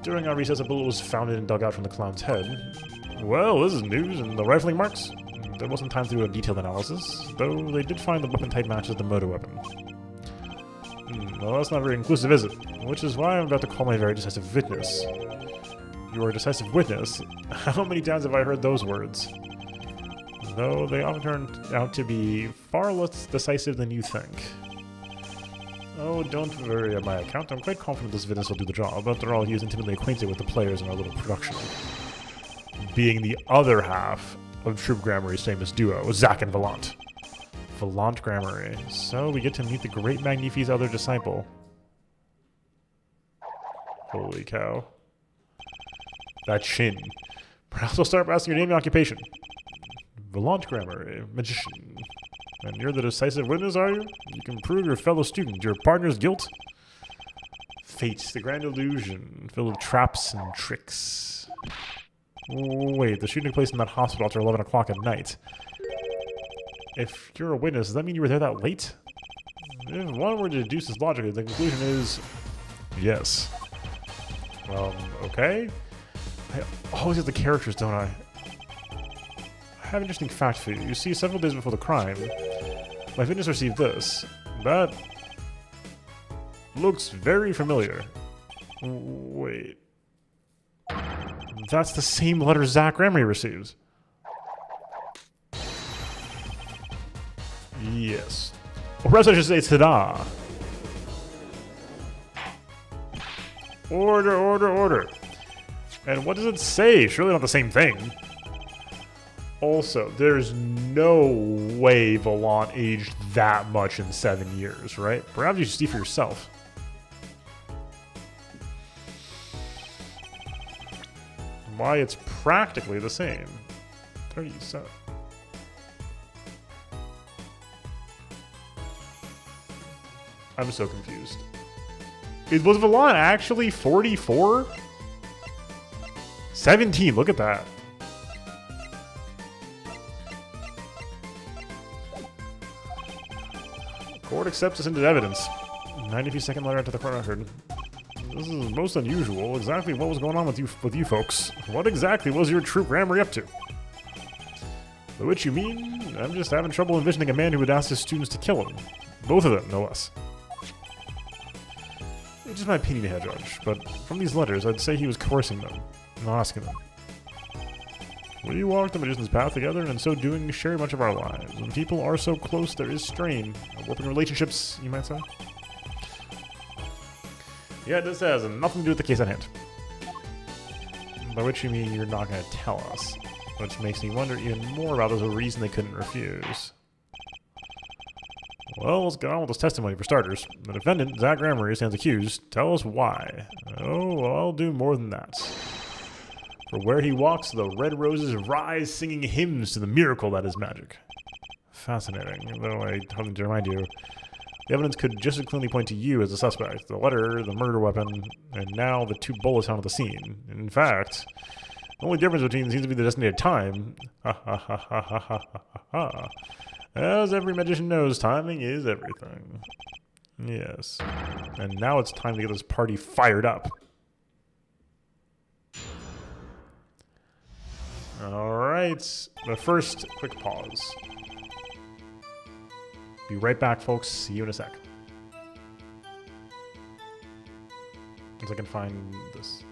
During our recess, a bullet was found and dug out from the clown's head. Well, this is news, and the rifling marks? There wasn't time to do a detailed analysis, though they did find the weapon type matches the motor weapon. Well, that's not very inclusive, is it? Which is why I'm about to call my very decisive witness. You are a decisive witness? How many times have I heard those words? Though they often turn out to be far less decisive than you think. Oh, don't worry on my account. I'm quite confident this witness will do the job. After all, he is intimately acquainted with the players in our little production. Being the other half of Troop Grammary's famous duo, Zach and Valant. Valant Grammary. So we get to meet the great Magnifi's other disciple. Holy cow. That chin. Perhaps we'll start by asking your name and occupation. Valant Grammary, magician. And you're the decisive witness, are you? You can prove your fellow student, your partner's guilt? Fate, the grand illusion, filled with traps and tricks. Wait, the shooting took place in that hospital after 11 o'clock at night. If you're a witness, does that mean you were there that late? If one were to deduce this logically, the conclusion is yes. Okay. I always get the characters, don't I? I have an interesting fact for you. You see, several days before the crime, my witness received this. That looks very familiar. Wait. That's the same letter Zach Grammary receives. Yes. Or perhaps I should say ta-da. Order, order, order. And what does it say? Surely not the same thing. Also, there's no way Valant aged that much in 7 years, right? Perhaps you should see for yourself. Why, it's practically the same. 37. I'm so confused. Was Valant actually 44? 17, look at that. Court accepts this into evidence. 90-second letter into the court record. This is most unusual. Exactly what was going on with you folks? What exactly was your Troop Grammary up to? By which you mean? I'm just having trouble envisioning a man who would ask his students to kill him. Both of them, no less. Just my opinion here, Judge, but from these letters, I'd say he was coercing them, not asking them. We walk the magician's path together, and in so doing, share much of our lives. When people are so close, there is strain. Warping relationships, you might say. Yeah, this has nothing to do with the case at hand. By which you mean you're not going to tell us. Which makes me wonder even more about there's a reason they couldn't refuse. Well, let's get on with this testimony for starters. The defendant, Zach Gramery, stands accused. Tell us why. Oh, well, I'll do more than that. For where he walks, the red roses rise, singing hymns to the miracle that is magic. Fascinating, though I have to remind you, the evidence could just as clearly point to you as the suspect. The letter, the murder weapon, and now the 2 bullets found at the scene. In fact, the only difference between seems to be the designated time. Ha ha ha ha ha ha ha ha. As every magician knows, timing is everything. Yes. And now it's time to get this party fired up. Alright, but first, quick pause. Be right back, folks. See you in a sec. As I can find this.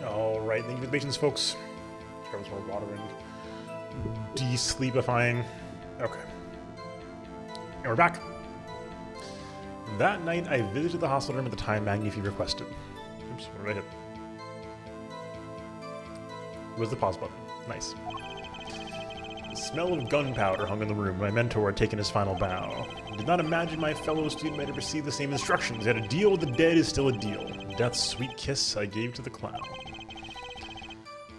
Alright, thank you for the patience, folks. Grab some more water and de-sleepifying. Okay. And we're back. That night, I visited the hospital room at the time Magnifi requested. Oops, what did I hit? It was the pause button. Nice. The smell of gunpowder hung in the room. My mentor had taken his final bow. I did not imagine my fellow student might have received the same instructions, yet a deal with the dead is still a deal. Death's sweet kiss I gave to the clown.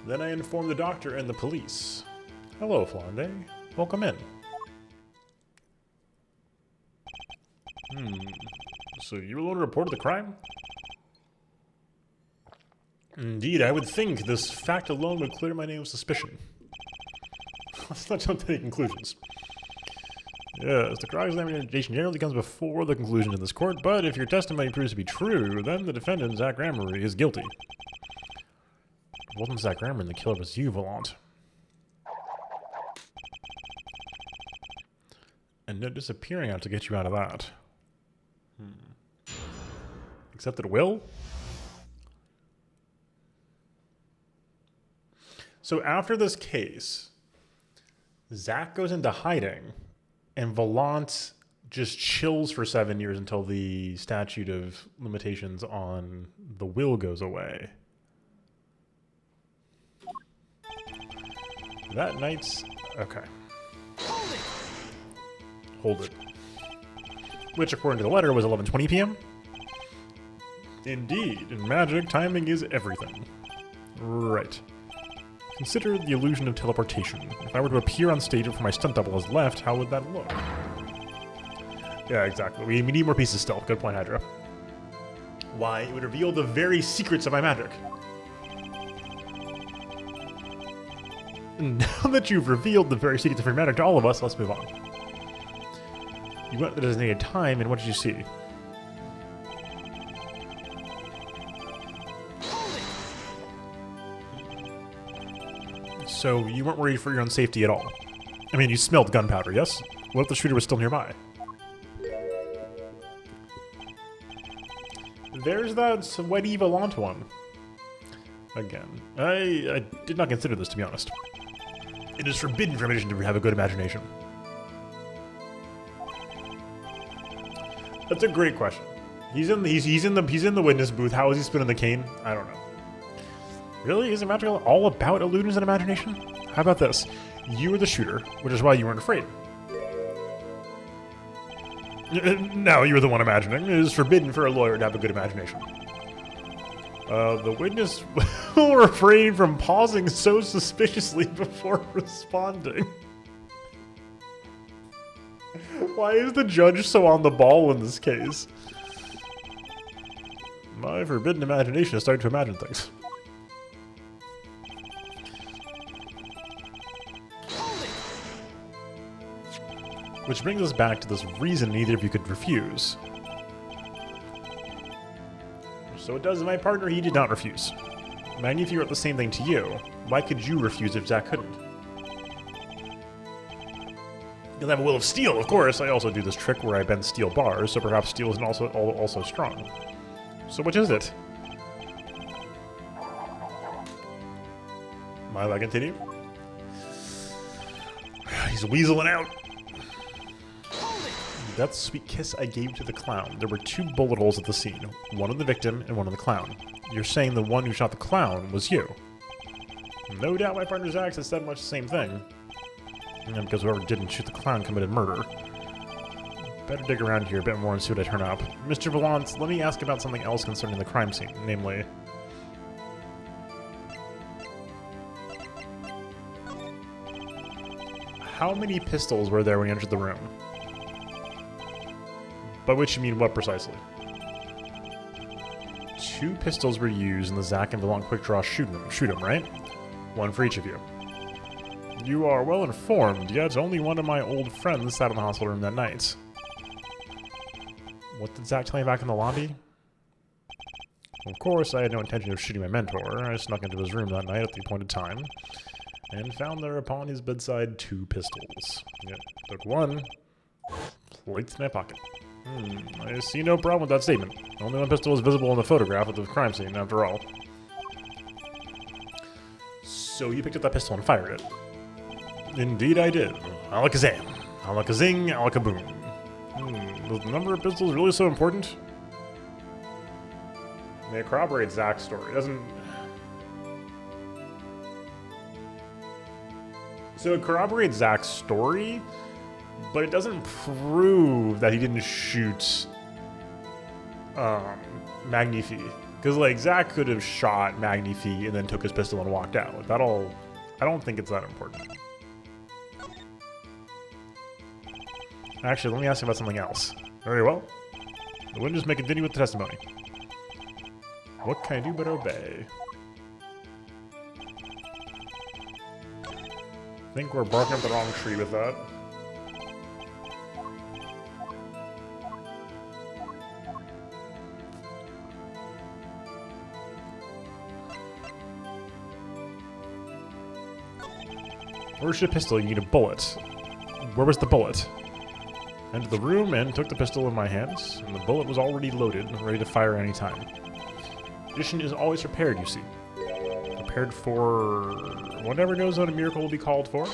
Then I informed the doctor and the police. Hello, Flande. Welcome in. So you alone reported the crime? Indeed, I would think this fact alone would clear my name of suspicion. Let's not jump to any conclusions. Yes, the cross-examination generally comes before the conclusion in this court, but if your testimony proves to be true, then the defendant, Zach Gramery, is guilty. It wasn't Zach Gramery, the killer was you, Volant. And no disappearing out to get you out of that. Except it will? So after this case, Zach goes into hiding, and Volant just chills for 7 years until the statute of limitations on the will goes away. That night's... okay. Hold it. Which, according to the letter, was 11:20 p.m.? Indeed, in magic, timing is everything. Right. Consider the illusion of teleportation. If I were to appear on stage before my stunt double has left, how would that look? Yeah, exactly. We need more pieces still. Good point, Hydra. Why, it would reveal the very secrets of my magic. Now that you've revealed the very secrets of your matter to all of us, let's move on. You went the designated time, and what did you see? So you weren't worried for your own safety at all? I mean, you smelled gunpowder, yes? What if the shooter was still nearby? There's that sweaty Volant one. Again, I did not consider this, to be honest. It is forbidden for a magician to have a good imagination. That's a great question. He's in the witness booth. How is he spinning the cane? I don't know. Really? Is Magical all about illusions and imagination? How about this? You were the shooter, which is why you weren't afraid. No, you were the one imagining. It is forbidden for a lawyer to have a good imagination. The witness will refrain from pausing so suspiciously before responding. Why is the judge so on the ball in this case? My forbidden imagination is starting to imagine things. Which brings us back to this reason neither of you could refuse. So it does my partner, he did not refuse. Magnifi wrote the same thing to you. Why could you refuse if Zack couldn't? You'll have a will of steel, of course. I also do this trick where I bend steel bars, so perhaps steel is also strong. So which is it? Might I continue? He's weaseling out. That sweet kiss I gave to the clown. There were 2 bullet holes at the scene. One on the victim and one on the clown. You're saying the one who shot the clown was you. No doubt my partner Zax has said much the same thing. Because whoever didn't shoot the clown committed murder. Better dig around here a bit more and see what I turn up. Mr. Volant, let me ask about something else concerning the crime scene. Namely... how many pistols were there when you entered the room? By which you mean what precisely? 2 pistols were used in the Zack and Volant quick draw shoot 'em, right? 1 for each of you. You are well informed, yet only one of my old friends sat in the hospital room that night. What did Zack tell me back in the lobby? Of course, I had no intention of shooting my mentor. I snuck into his room that night at the appointed time, and found there upon his bedside 2 pistols. Yet took one, placed in my pocket. I see no problem with that statement. Only one pistol was visible in the photograph of the crime scene, after all. So you picked up that pistol and fired it? Indeed I did. Alakazam. Alakazing, alakaboom. Was the number of pistols really so important? It corroborates Zack's story. It doesn't... So it corroborates Zack's story, but it doesn't prove that he didn't shoot Magnifi. Because, like, Zack could have shot Magnifi and then took his pistol and walked out. Like, that'll... I don't think it's that important. Actually, let me ask you about something else. Very well. The witness may continue with the testimony. What can I do but obey? I think we're barking up the wrong tree with that. Where's your pistol? You need a bullet. Where was the bullet? Entered the room and took the pistol in my hands, and the bullet was already loaded, ready to fire any time. Magician is always prepared, you see. Prepared for one never knows when a miracle will be called for.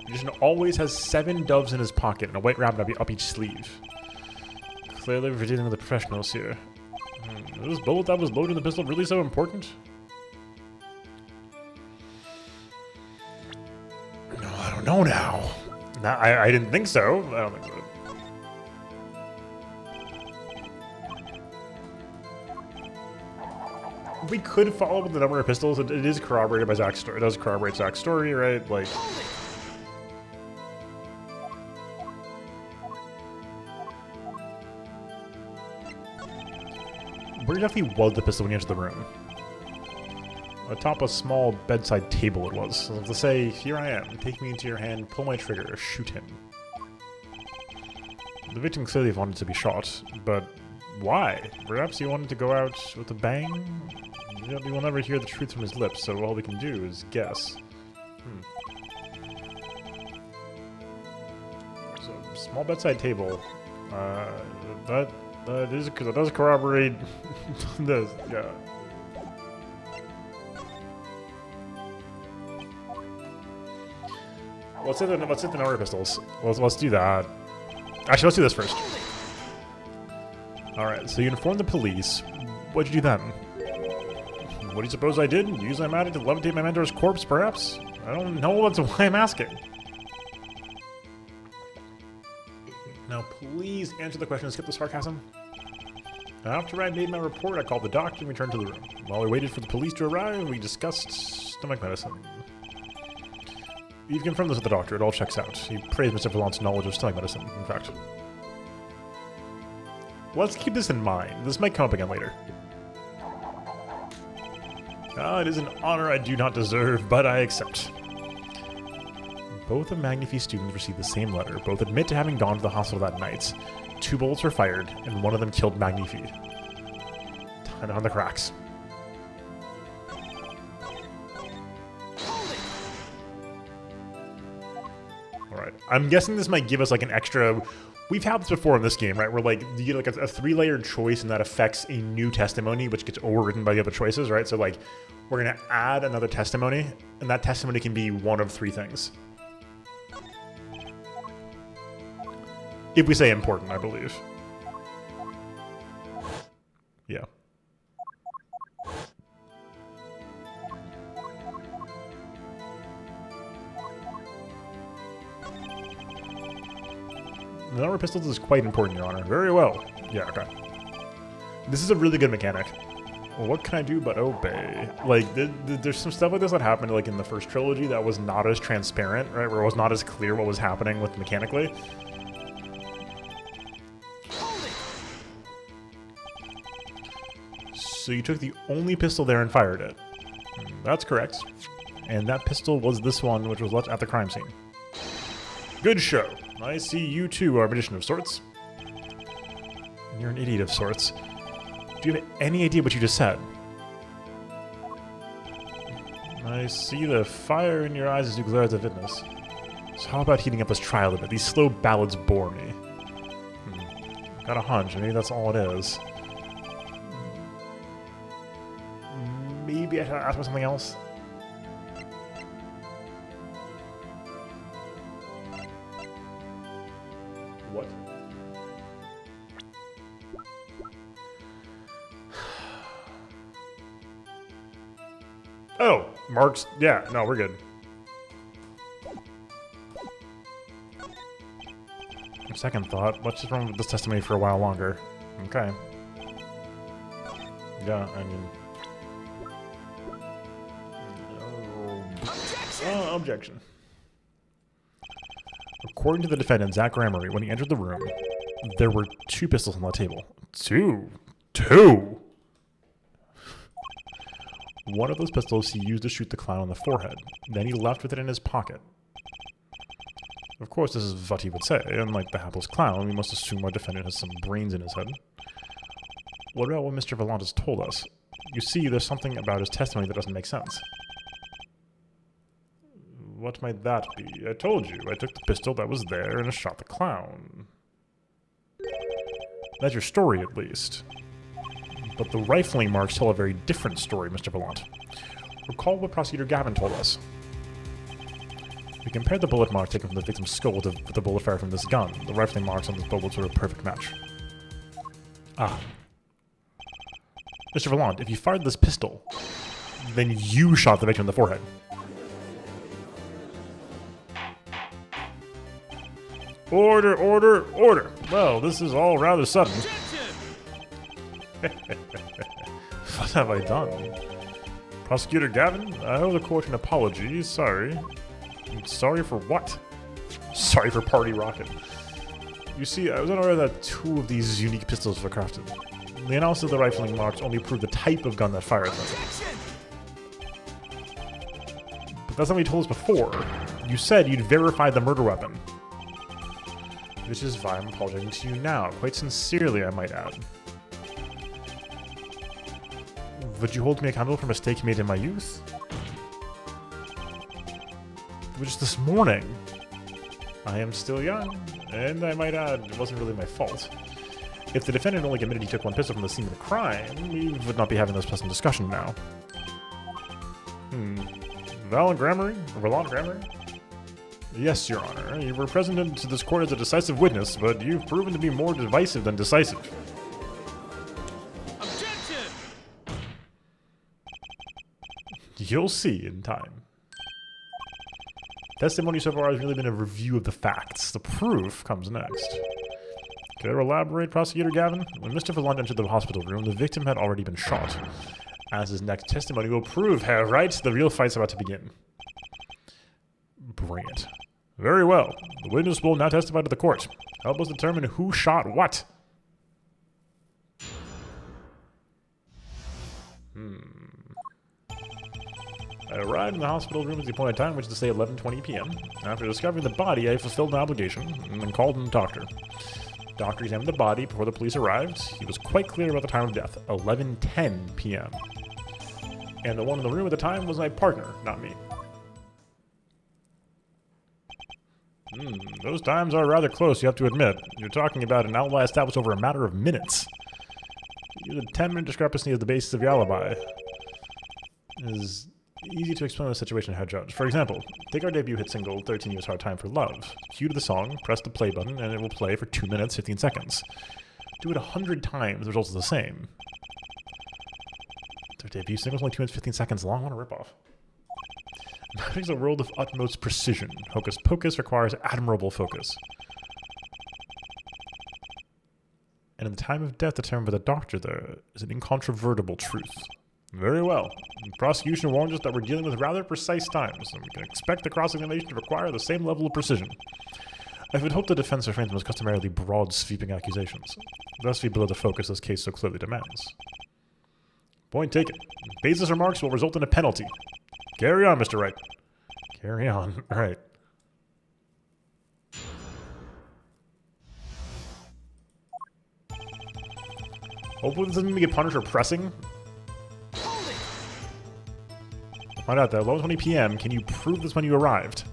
Magician always has 7 doves in his pocket and a white rabbit up each sleeve. Clearly we're dealing with the professionals here. Is this bullet that was loaded in the pistol really so important? No, I don't know now. I didn't think so. I don't think so. We could follow with the number of pistols. It is corroborated by Zack's story. It does corroborate Zack's story, right? Like... where exactly was the pistol when you entered the room? Atop a small bedside table it was. So to say, here I am, take me into your hand, pull my trigger, shoot him. The victim clearly wanted to be shot, but why? Perhaps he wanted to go out with a bang? We will never hear the truth from his lips, so all we can do is guess. So, small bedside table. That does corroborate this, yeah. Let's hit the number pistols. Let's do that. Actually, let's do this first. Alright, so you informed the police. What'd you do then? What do you suppose I did? Use my magic to levitate my mentor's corpse, perhaps? I don't know, that's why I'm asking. Now, please answer the question and skip the sarcasm. After I made my report, I called the doctor and returned to the room. While we waited for the police to arrive, we discussed stomach medicine. You've confirmed this with the doctor, it all checks out. He praised Mr. Vallant's knowledge of stomach medicine, in fact. Let's keep this in mind. This might come up again later. It is an honor I do not deserve, but I accept. Both of Magnify's students received the same letter. Both admit to having gone to the hospital that night. 2 bullets were fired, and one of them killed Magnify. Time on the cracks. Alright, I'm guessing this might give us like an extra... We've had this before in this game, right? Where like you get like a 3-layered choice and that affects a new testimony, which gets overwritten by the other choices, right? So like, we're gonna add another testimony, and that testimony can be one of 3 things. If we say important, I believe. Yeah. The number of pistols is quite important, Your Honor. Very well. Yeah, okay. This is a really good mechanic. Well, what can I do but obey? Like, there's some stuff like this that happened like in the first trilogy that was not as transparent, right? Where it was not as clear what was happening with mechanically. So you took the only pistol there and fired it. That's correct. And that pistol was this one, which was left at the crime scene. Good show. I see you too are a magician of sorts. You're an idiot of sorts. Do you have any idea what you just said? I see the fire in your eyes as you glare at the witness. So how about heating up this trial a bit? These slow ballads bore me. Got a hunch, maybe that's all it is. Maybe I should ask about something else? What? Oh, Mark's... Yeah, no, we're good. Second thought, let's just run with this testimony for a while longer. Okay. Yeah, I mean... Objection. According to the defendant, Zach Gramery, when he entered the room, there were 2 pistols on the table. 2? 2? One of those pistols he used to shoot the clown on the forehead. Then he left with it in his pocket. Of course, this is what he would say. Unlike the hapless clown, we must assume our defendant has some brains in his head. What about what Mr. Vallant has told us? You see, there's something about his testimony that doesn't make sense. What might that be? I told you, I took the pistol that was there and I shot the clown. That's your story, at least. But the rifling marks tell a very different story, Mr. Vallant. Recall what Prosecutor Gavin told us. We compared the bullet mark taken from the victim's skull with the bullet fired from this gun. The rifling marks on this bullets were a perfect match. Ah. Mr. Vallant, if you fired this pistol, then you shot the victim in the forehead. Order, order, order! Well, this is all rather sudden. What have I done? Prosecutor Gavin, I owe the court an apology. Sorry. Sorry for what? Sorry for Party Rocket. You see, I was unaware that 2 of these unique pistols were crafted. The analysis of the rifling marks only proved the type of gun that fired them. But that's not what you told us before. You said you'd verify the murder weapon. Which is why I'm apologizing to you now. Quite sincerely, I might add. Would you hold me accountable for mistakes made in my youth? Which this morning. I am still young, and I might add, it wasn't really my fault. If the defendant only admitted he took one pistol from the scene of the crime, we would not be having this pleasant discussion now. Valent Grammary? Yes, Your Honor. You were present in this court as a decisive witness, but you've proven to be more divisive than decisive. Objection! You'll see in time. Testimony so far has really been a review of the facts. The proof comes next. Care to elaborate, Prosecutor Gavin? When Mr. Valent entered the hospital room, the victim had already been shot. As his next testimony will prove, Herr Wright, the real fight's about to begin. Bring it. Very well. The witness will now testify to the court. Help us determine who shot what. I arrived in the hospital room at the appointed time, which is to say 11:20 p.m. After discovering the body, I fulfilled my obligation and then called in the doctor. The doctor examined the body before the police arrived. He was quite clear about the time of death, 11:10 p.m. And the one in the room at the time was my partner, not me. Those times are rather close, you have to admit. You're talking about an alibi established over a matter of minutes. The 10-minute discrepancy is the basis of your alibi. It is easy to explain the situation to a judge. For example, take our debut hit single, 13 Years Hard Time for Love. Cue to the song, press the play button, and it will play for 2 minutes, 15 seconds. Do it 100 times, the result is the same. Their debut single is only 2 minutes, 15 seconds long. What a ripoff. Magic is a world of utmost precision. Hocus pocus requires admirable focus. And in the time of death determined by the doctor, there is an incontrovertible truth. Very well. The prosecution warns us that we're dealing with rather precise times, and we can expect the cross-examination to require the same level of precision. I would hope the defense refrains from its customarily broad, sweeping accusations. Thus be below the focus this case so clearly demands. Point taken. Baseless remarks will result in a penalty. Carry on, Mr. Wright. Carry on. All right. Hopefully this doesn't mean we get punished for pressing. Find out that 11:20 p.m. Can you prove this when you arrived?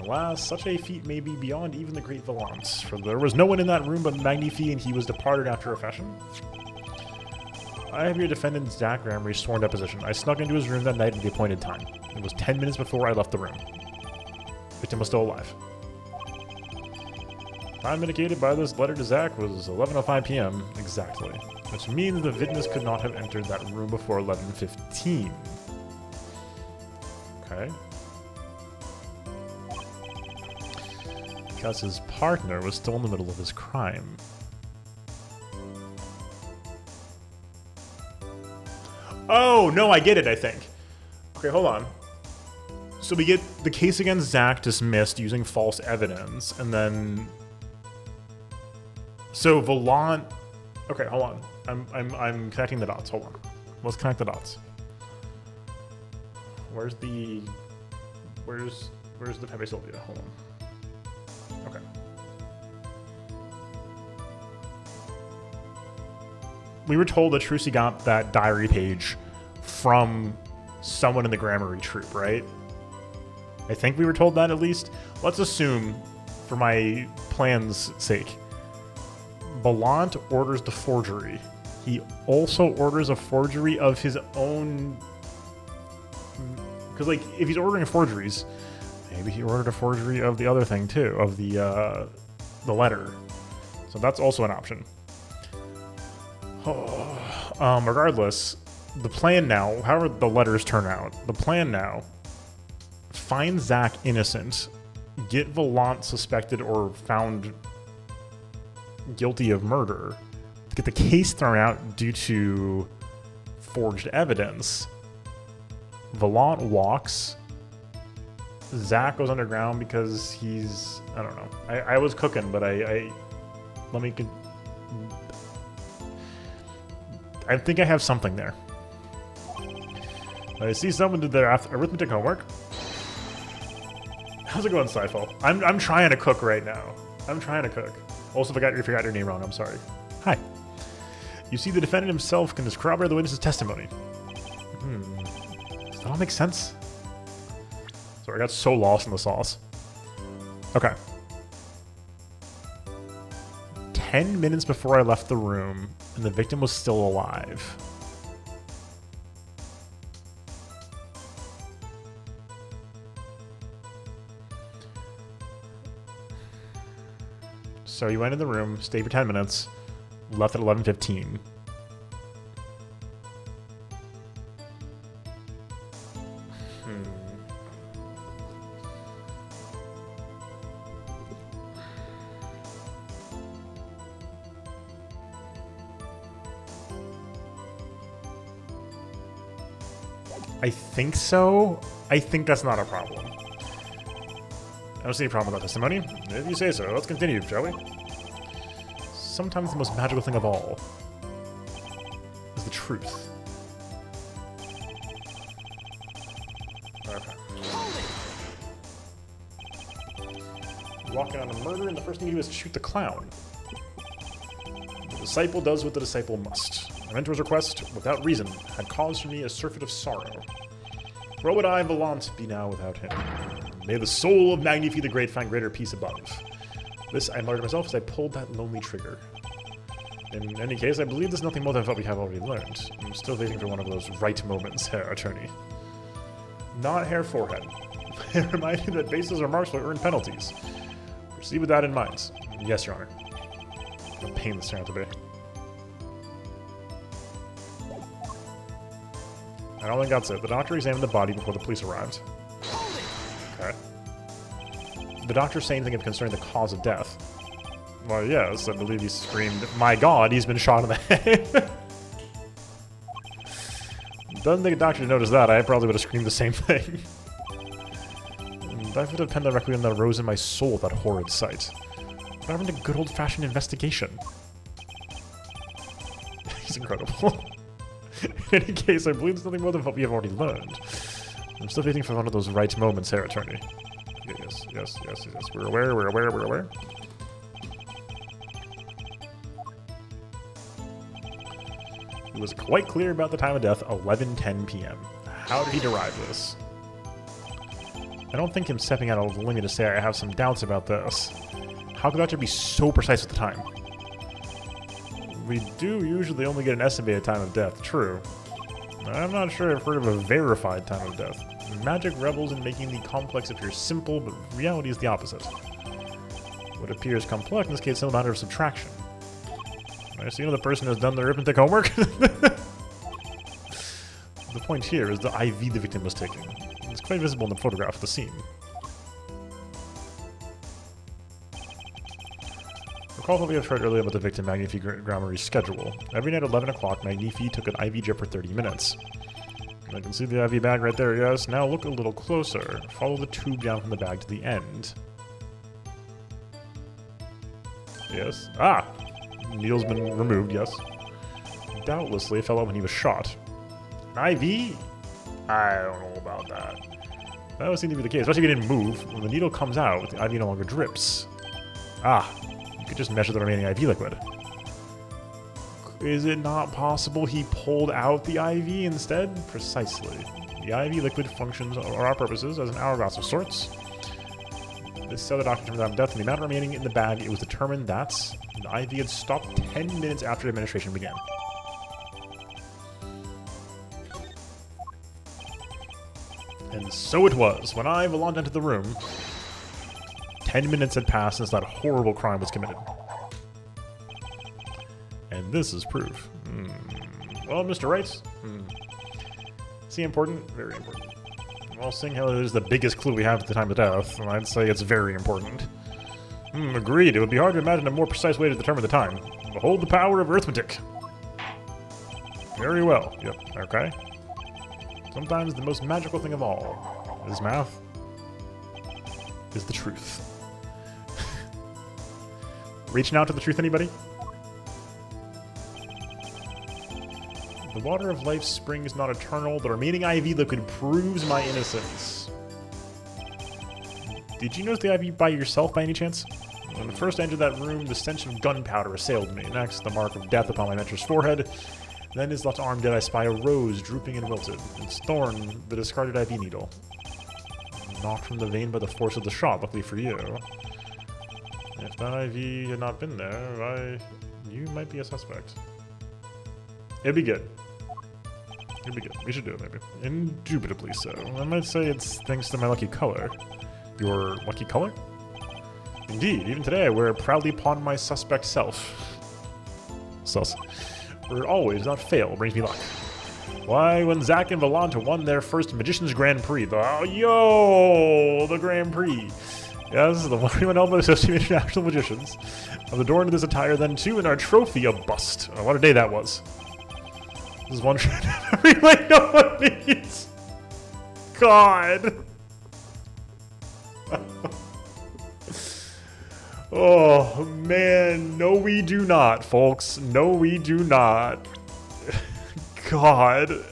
Alas, such a feat may be beyond even the great Valent, for there was no one in that room but Magnifi, and he was departed after a fashion. I have your defendant Zach Grammy's sworn deposition. I snuck into his room that night at the appointed time. It was 10 minutes before I left the room. Victim was still alive. Time indicated by this letter to Zach was 11:05 p.m. exactly, which means the witness could not have entered that room before 11:15. Okay. Because his partner was still in the middle of his crime. Oh, no, I get it, I think. Okay, hold on. So we get the case against Zach dismissed using false evidence, and then... So Valent... Okay, hold on. I'm connecting the dots. Hold on. Let's connect the dots. Where's the Pepe Sylvia? Hold on. Okay. We were told that Trucy got that diary page from someone in the Grammary troupe, right? I think we were told that at least. Let's assume, for my plan's sake, Valent orders the forgery. He also orders a forgery of his own... Because, like, if he's ordering forgeries, maybe he ordered a forgery of the other thing, too, of the letter. So that's also an option. Regardless, the plan now, however the letters turn out, the plan now, find Zach innocent, get Valent suspected or found guilty of murder, get the case thrown out due to forged evidence. Valent walks. Zach goes underground because he's... I don't know. I was cooking, but I think I have something there. I see someone did their arithmetic homework. How's it going, Seifel? I'm trying to cook right now. I'm trying to cook. Also, if I got your name wrong, I'm sorry. Hi. You see, the defendant himself can corroborate the witness's testimony. Does that all make sense? Sorry, I got so lost in the sauce. Okay. 10 minutes before I left the room, and the victim was still alive. So you went in the room, stayed for 10 minutes, left at 11:15. I think so. I think that's not a problem. I don't see any problem with that testimony. If you say so, let's continue, shall we? Sometimes the most magical thing of all is the truth. Okay. Walking on a murder, and the first thing you do is shoot the clown. The disciple does what the disciple must. My mentor's request, without reason, had caused for me a surfeit of sorrow. Where would I, Volant, be now without him? May the soul of Magnifi the Great find greater peace above. This I muttered to myself as I pulled that lonely trigger. In any case, I believe there's nothing more than what we have already learned. I'm still waiting for one of those right moments, Herr Attorney. Not Herr Forehead. It reminds me that baseless remarks will earn penalties. Proceed with that in mind. Yes, Your Honor. What a pain this turned out to be. I don't think that's it. The doctor examined the body before the police arrived. Okay. The doctor say anything concerning the cause of death? Well, yes, I believe he screamed, "My God, he's been shot in the head." Doesn't think a doctor noticed that. I probably would have screamed the same thing. That would depend on the requiem that arose in my soul at that horrid sight. What happened to good old-fashioned investigation? He's incredible. In any case, I believe there's nothing more than what we have already learned. I'm still waiting for one of those right moments, Herr Attorney. Yes. We're aware. He was quite clear about the time of death, 11:10 p.m. How did he derive this? I don't think him stepping out of the limit to say I have some doubts about this. How could the doctor be so precise with the time? We do usually only get an estimated time of death, true. I'm not sure I've heard of a verified time of death. Magic revels in making the complex appear simple, but reality is the opposite. What appears complex in this case is a matter of subtraction. I see the person who has done their arithmetic homework. The point here is the IV the victim was taking. It's quite visible in the photograph of the scene. Recall what we have heard earlier about the victim Magnifi Gramarie's schedule. Every night at 11 o'clock, Magnifi took an IV drip for 30 minutes. I can see the IV bag right there, yes. Now look a little closer. Follow the tube down from the bag to the end. Yes. Ah! Needle's been removed, yes. Doubtlessly, it fell out when he was shot. An IV? I don't know about that. That would seem to be the case, especially if he didn't move. When the needle comes out, the IV no longer drips. Ah! You could just measure the remaining IV liquid. Is it not possible he pulled out the IV instead? Precisely. The IV liquid functions, for our purposes, as an hourglass of sorts. This other doctor determined the time of death and the amount remaining in the bag. It was determined that the IV had stopped 10 minutes after administration began. And so it was. When I, Volant, entered the room, 10 minutes had passed since that horrible crime was committed. And this is proof. Well, Mr. Wright. See, important? Very important. Well, seeing how it is the biggest clue we have at the time of death, I'd say it's very important. Agreed. It would be hard to imagine a more precise way to determine the time. Behold the power of arithmetic. Very well. Yep. Okay. Sometimes the most magical thing of all is math. Is the truth. Reaching out to the truth, anybody? The water of life springs not eternal. The remaining IV liquid proves my innocence. Did you notice the IV by yourself by any chance? When I first entered that room, the stench of gunpowder assailed me. Next, the mark of death upon my mentor's forehead. Then his left arm did I spy a rose drooping and wilted. Its thorn, the discarded IV needle. Knocked from the vein by the force of the shot, luckily for you. If that IV had not been there, you might be a suspect. It'd be good. It'd be good. We should do it, maybe. Indubitably so. I might say it's thanks to my lucky color. Your lucky color? Indeed, even today I wear it proudly upon my suspect self. Sus. For always, not fail, brings me luck. Why, when Zack and Volanta won their first Magician's Grand Prix, the Grand Prix. Yes, the 1 Elbow Association of International Magicians. I was adorned in this attire then too, in our trophy, a bust. Oh, what a day that was. This is one trend I really know what it means. God. Oh, man. No, we do not, folks. No, we do not. God.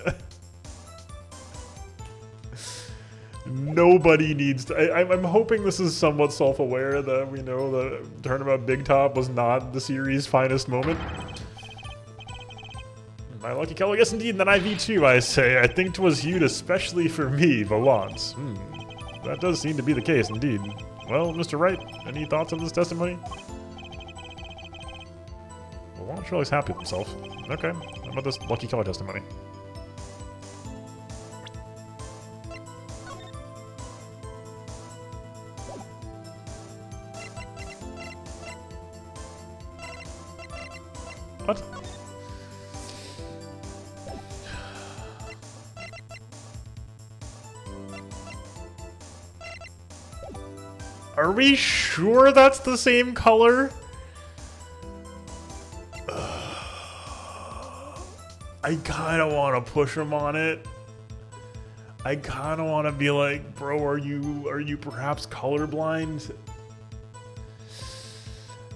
Nobody needs to... I'm hoping this is somewhat self-aware that we know that Turnabout Big Top was not the series' finest moment. My lucky color, yes indeed, and then IV too, I say. I think 'twas hewed especially for me, Valance. That does seem to be the case, indeed. Well, Mr. Wright, any thoughts on this testimony? Valance really is happy with himself. Okay, how about this lucky color testimony? What? Are we sure that's the same color? I kind of want to push him on it. I kind of want to be like, bro, are you perhaps colorblind?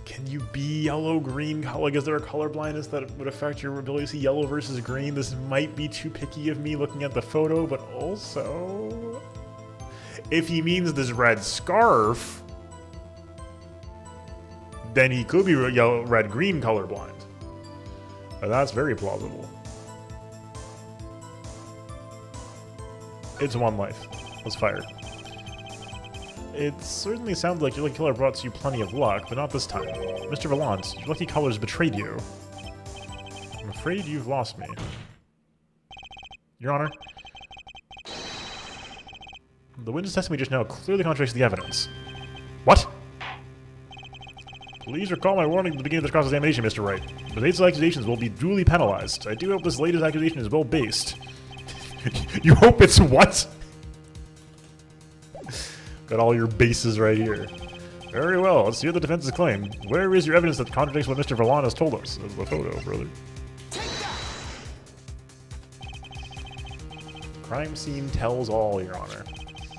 Can you be yellow, green? Like, is there a color blindness that would affect your ability to see yellow versus green? This might be too picky of me looking at the photo, but also, if he means this red scarf, then he could be yellow, red, green colorblind. That's very plausible. It's one life. Let's fire. It certainly sounds like your lucky color brought you plenty of luck, but not this time. Mr. Valance, your lucky colors betrayed you. I'm afraid you've lost me. Your Honor. The witness testimony just now clearly contradicts the evidence. What? Please recall my warning at the beginning of this cross-examination, Mr. Wright. Today's accusations will be duly penalized. I do hope this latest accusation is well-based. You hope it's what? Got all your bases right here. Very well, let's hear the defense's claim. Where is your evidence that contradicts what Mr. Verlan has told us? There's the photo, brother. Crime scene tells all, Your Honor.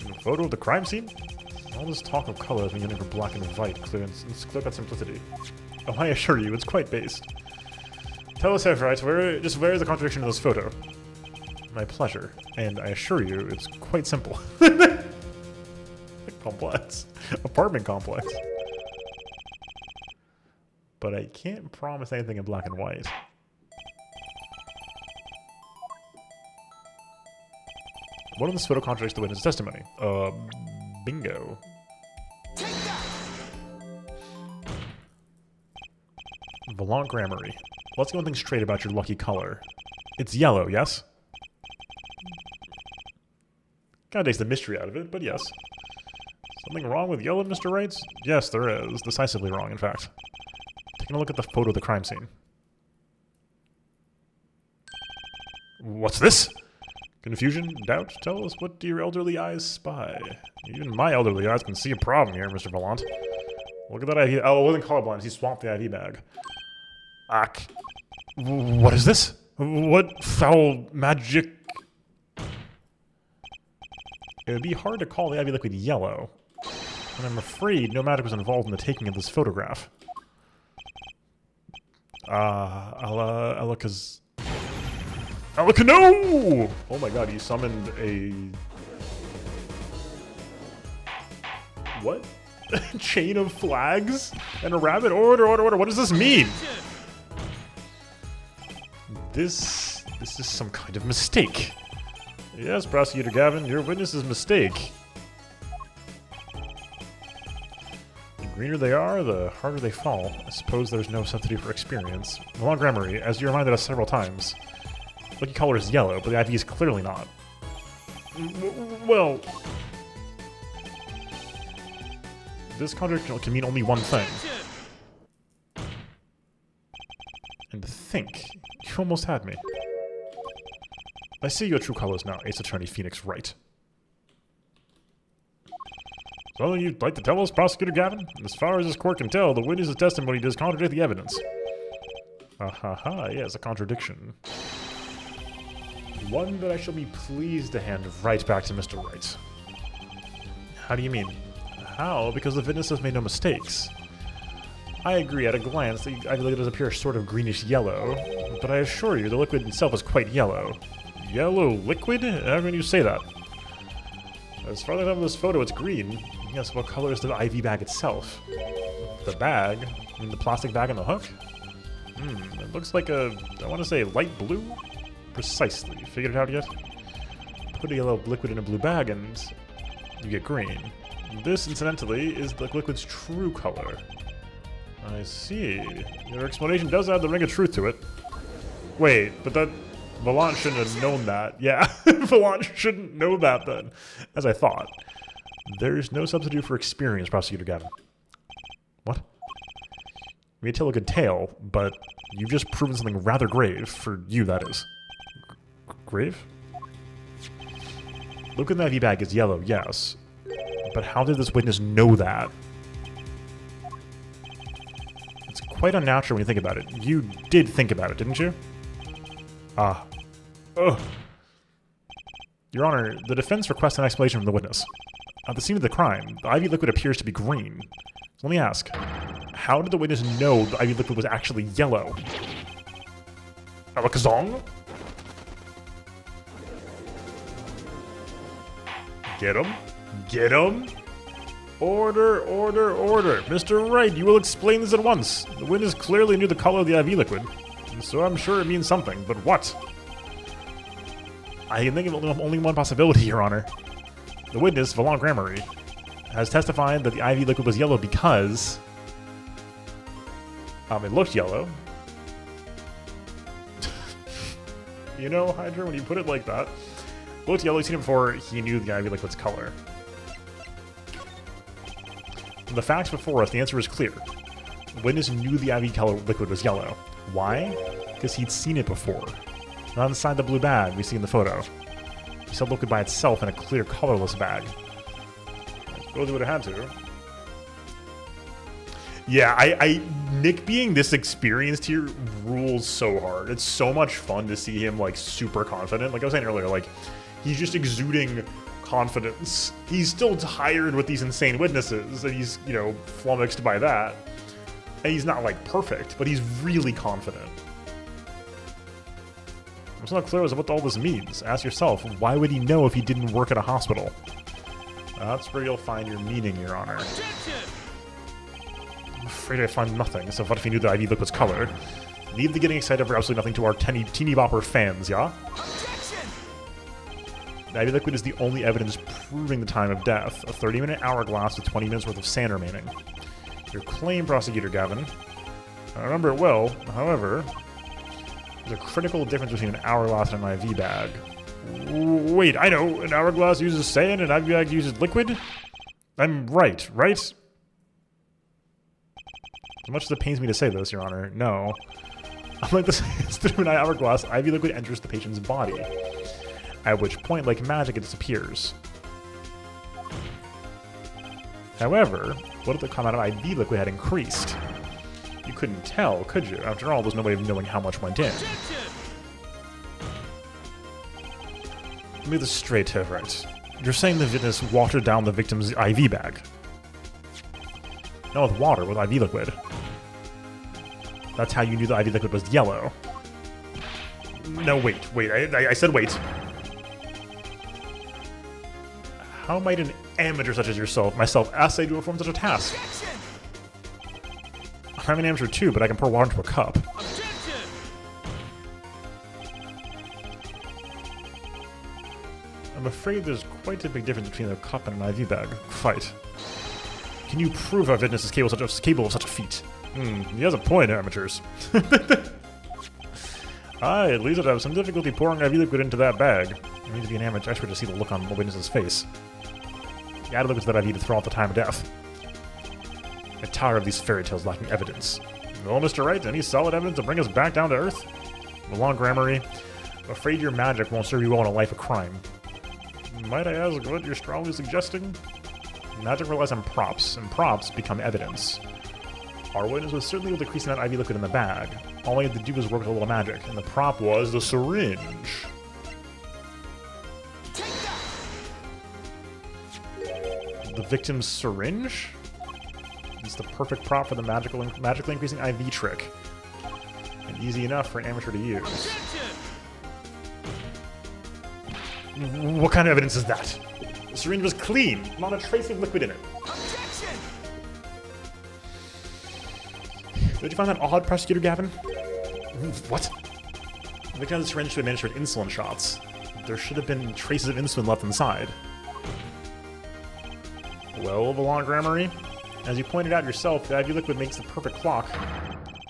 A photo of the crime scene? All this talk of color has been getting for black and white, clear cut simplicity. Oh, I assure you, it's quite based. Tell us, Everett, where is the contradiction in this photo? My pleasure, and I assure you, it's quite simple. Complex. Apartment complex. But I can't promise anything in black and white. What in this photo contradicts the witness' testimony? Bingo. Volant Grammary. Let's get one thing straight about your lucky color. It's yellow, yes? Kinda takes the mystery out of it, but yes. Something wrong with yellow, Mr. Wright? Yes, there is. Decisively wrong, in fact. Taking a look at the photo of the crime scene. What's this? Confusion? Doubt? Tell us, what do your elderly eyes spy? Even my elderly eyes can see a problem here, Mr. Volant. Look at that IV. Oh, it wasn't colorblind. He swamped the IV bag. Ack. What is this? What foul magic? It would be hard to call the IV liquid yellow. And I'm afraid no magic was involved in the taking of this photograph. Alicano! Oh my god, he summoned a... What? Chain of flags? And a rabbit? Order, order, order. What does this mean? This is some kind of mistake. Yes, Prosecutor Gavin, your witness's mistake. The greener they are, the harder they fall. I suppose there's no substitute for experience. Long Grammary, as you reminded us several times, Lucky color is yellow, but the IV is clearly not. Well, this contradiction can mean only one thing. And think, you almost had me. I see your true colors now, Ace Attorney Phoenix Wright. So you'd like to tell us, Prosecutor Gavin? As far as this court can tell, the witness's testimony does contradict the evidence. Yes, a contradiction. One that I shall be pleased to hand right back to Mr. Wright. How do you mean? How? Because the witness has made no mistakes. I agree at a glance that the liquid does appear sort of greenish yellow, but I assure you the liquid itself is quite yellow. Yellow liquid? How can you say that? As far as I know from this photo, it's green. Yes, what color is the IV bag itself? The bag? I mean the plastic bag and the hook? It looks like a, I want to say light blue? Precisely. Figured it out yet? Put a yellow liquid in a blue bag and you get green. This, incidentally, is the liquid's true color. I see. Your explanation does add the ring of truth to it. Wait, but that... Volant shouldn't have known that. Yeah, Volant shouldn't know that then, as I thought. There's no substitute for experience, Prosecutor Gavin. What? You may tell a good tale, but you've just proven something rather grave, for you, that is. Grave? Look in the IV bag is yellow, yes. But how did this witness know that? It's quite unnatural when you think about it. You did think about it, didn't you? Ah. Ugh. Your Honor, the defense requests an explanation from the witness. At the scene of the crime, the IV liquid appears to be green. So let me ask, how did the witness know the IV liquid was actually yellow? Alakazong? Get him? Get him? Order, order, order. Mr. Wright, you will explain this at once. The witness clearly knew the color of the IV liquid, so I'm sure it means something, but what? I can think of only one possibility, Your Honor. The witness, Volant Grammary, has testified that the IV liquid was yellow because... it looked yellow. You know, Hydra, when you put it like that, it looked yellow, you've seen it before, he knew the IV liquid's color. From the facts before us, the answer is clear. The witness knew the IV color liquid was yellow. Why? Because he'd seen it before. Not inside the blue bag we see in the photo. He saw the liquid by itself in a clear, colorless bag. I suppose he would have had to. Yeah, Nick being this experienced here rules so hard. It's so much fun to see him, like, super confident. Like I was saying earlier, like, he's just exuding confidence. He's still tired with these insane witnesses, and he's, you know, flummoxed by that. And he's not, like, perfect, but he's really confident. I'm still not clear as to what all this means. Ask yourself, why would he know if he didn't work at a hospital? That's where you'll find your meaning, Your Honor. I'm afraid I find nothing, so what if he knew the IV liquid's color? Leave the getting excited for absolutely nothing to our teeny bopper fans, yeah? The IV liquid is the only evidence proving the time of death, a 30-minute hourglass with 20 minutes worth of sand remaining. Your claim, Prosecutor Gavin. I remember it well, however, there's a critical difference between an hourglass and an IV bag. Wait, I know, an hourglass uses sand and an IV bag uses liquid? I'm right, right? As much as it pains me to say this, Your Honor, no. Unlike the instead of an hourglass, IV liquid enters the patient's body, at which point, like magic, it disappears. However, what if the amount of IV liquid had increased? You couldn't tell, could you? After all, there's no way of knowing how much went in. Let me get this straight here, right? You're saying the witness watered down the victim's IV bag? Not with water, with IV liquid. That's how you knew the IV liquid was yellow. No, wait. I said wait. How might an amateur such as myself, ask you to perform such a task? Objection! I'm an amateur too, but I can pour water into a cup. Objection! I'm afraid there's quite a big difference between a cup and an IV bag. Fight. Can you prove our fitness is capable of such a feat? He has a point, amateurs. I at least would have some difficulty pouring IV liquid into that bag. I need to be an amateur expert to see the look on the witness's face. You add liquid to that IV to throw out the time of death. I tire of these fairy tales lacking evidence. Well, Mr. Wright, any solid evidence to bring us back down to earth? Malone Grammary, I'm afraid your magic won't serve you well in a life of crime. Might I ask what you're strongly suggesting? Magic relies on props, and props become evidence. Our witness was certainly able to decrease the amount of IV liquid in the bag. All I had to do was work with a little magic, and the prop was the syringe. Take that! The victim's syringe? It's the perfect prop for the magically increasing IV trick. And easy enough for an amateur to use. Objection! What kind of evidence is that? The syringe was clean, not a trace of liquid in it. Objection! Did you find that odd, Prosecutor Gavin? What? The victim had the syringe to administer insulin shots. There should have been traces of insulin left inside. Well, Valon Grammary, as you pointed out yourself, the IV liquid makes the perfect clock.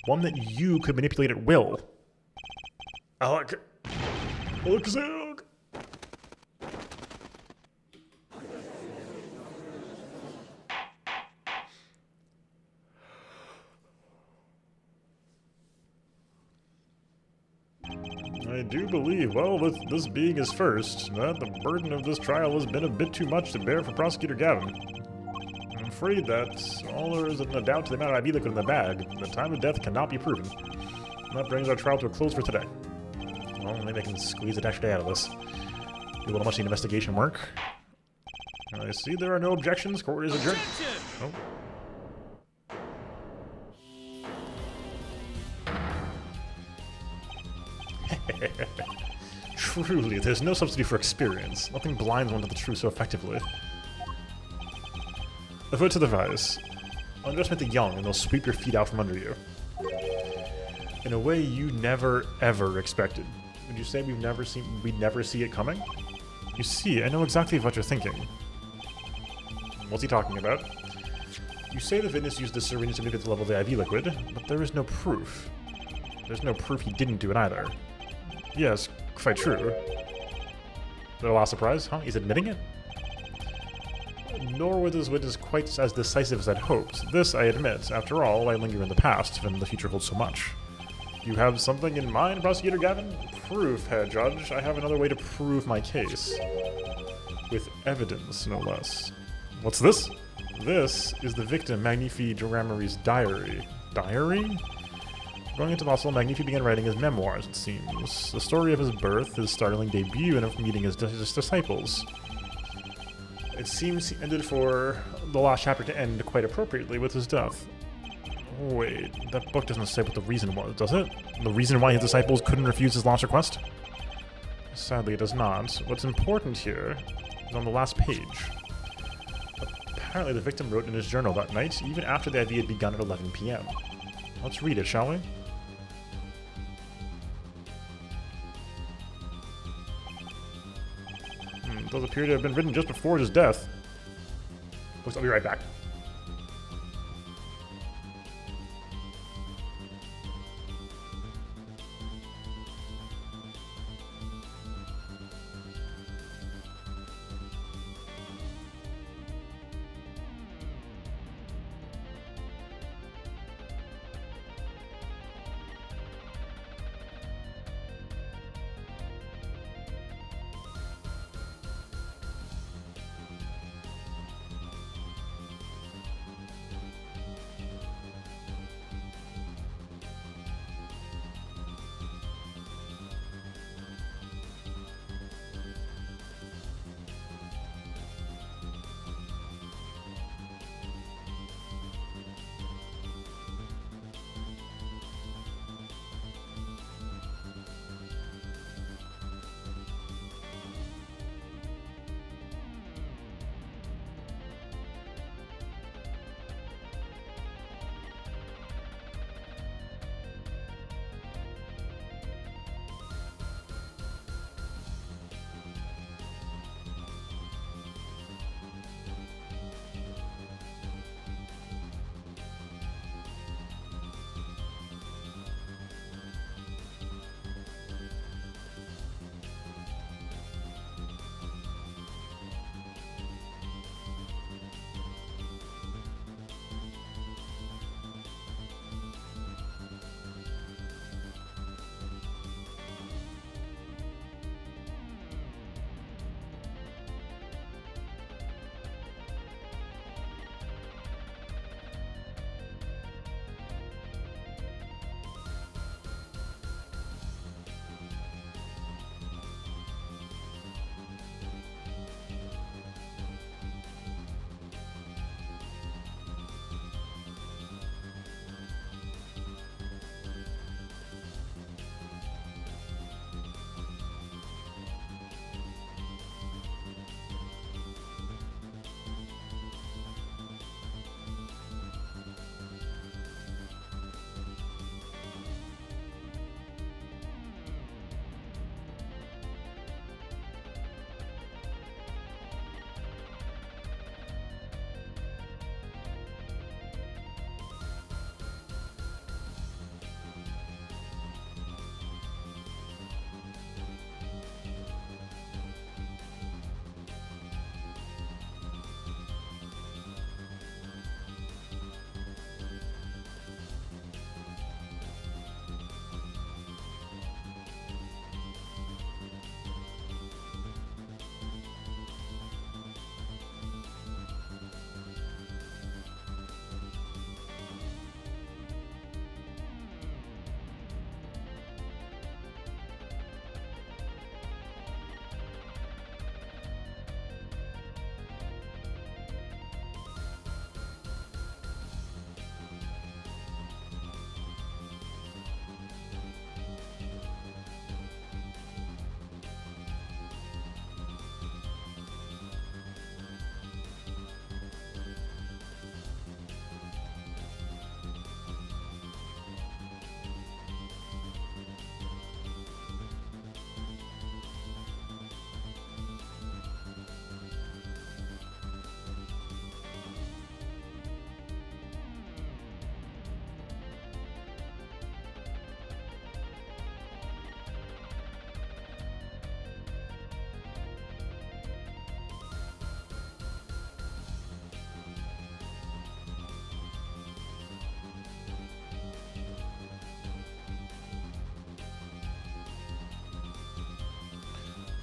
One that you could manipulate at will. Alexander! I do believe, well, with this being his first, that the burden of this trial has been a bit too much to bear for Prosecutor Gavin. I'm afraid that all there is a doubt to the amount of IV liquid in the bag, the time of death cannot be proven. And that brings our trial to a close for today. Well, maybe I can squeeze an extra day out of this. Do a little much investigation work. I see there are no objections. Court is adjourned. Oh. Truly, there's no substitute for experience. Nothing blinds one to the truth so effectively. A foot to the vice. Underestimate the young, and they'll sweep your feet out from under you. In a way you never, ever expected. Would you say we'd never see it coming? You see, I know exactly what you're thinking. What's he talking about? You say the witness used the syringe to manipulate the level of the IV liquid, but there is no proof. There's no proof he didn't do it either. Yes, quite true. That a last surprise, huh? He's admitting it? Nor was this witness quite as decisive as I'd hoped. This, I admit. After all, I linger in the past, and the future holds so much. You have something in mind, Prosecutor Gavin? Proof, Herr Judge. I have another way to prove my case. With evidence, no less. What's this? This is the victim, Magnifi Joramari's diary. Diary? Going into the hospital, Magnifi began writing his memoirs, it seems. The story of his birth, his startling debut, and of meeting his disciples. It seems he ended for the last chapter to end quite appropriately with his death. Wait, that book doesn't say what the reason was, does it? The reason why his disciples couldn't refuse his last request? Sadly, it does not. What's important here is on the last page. Apparently, the victim wrote in his journal that night, even after the IV had begun at 11 p.m. Let's read it, shall we? It does appear to have been written just before his death. I'll be right back.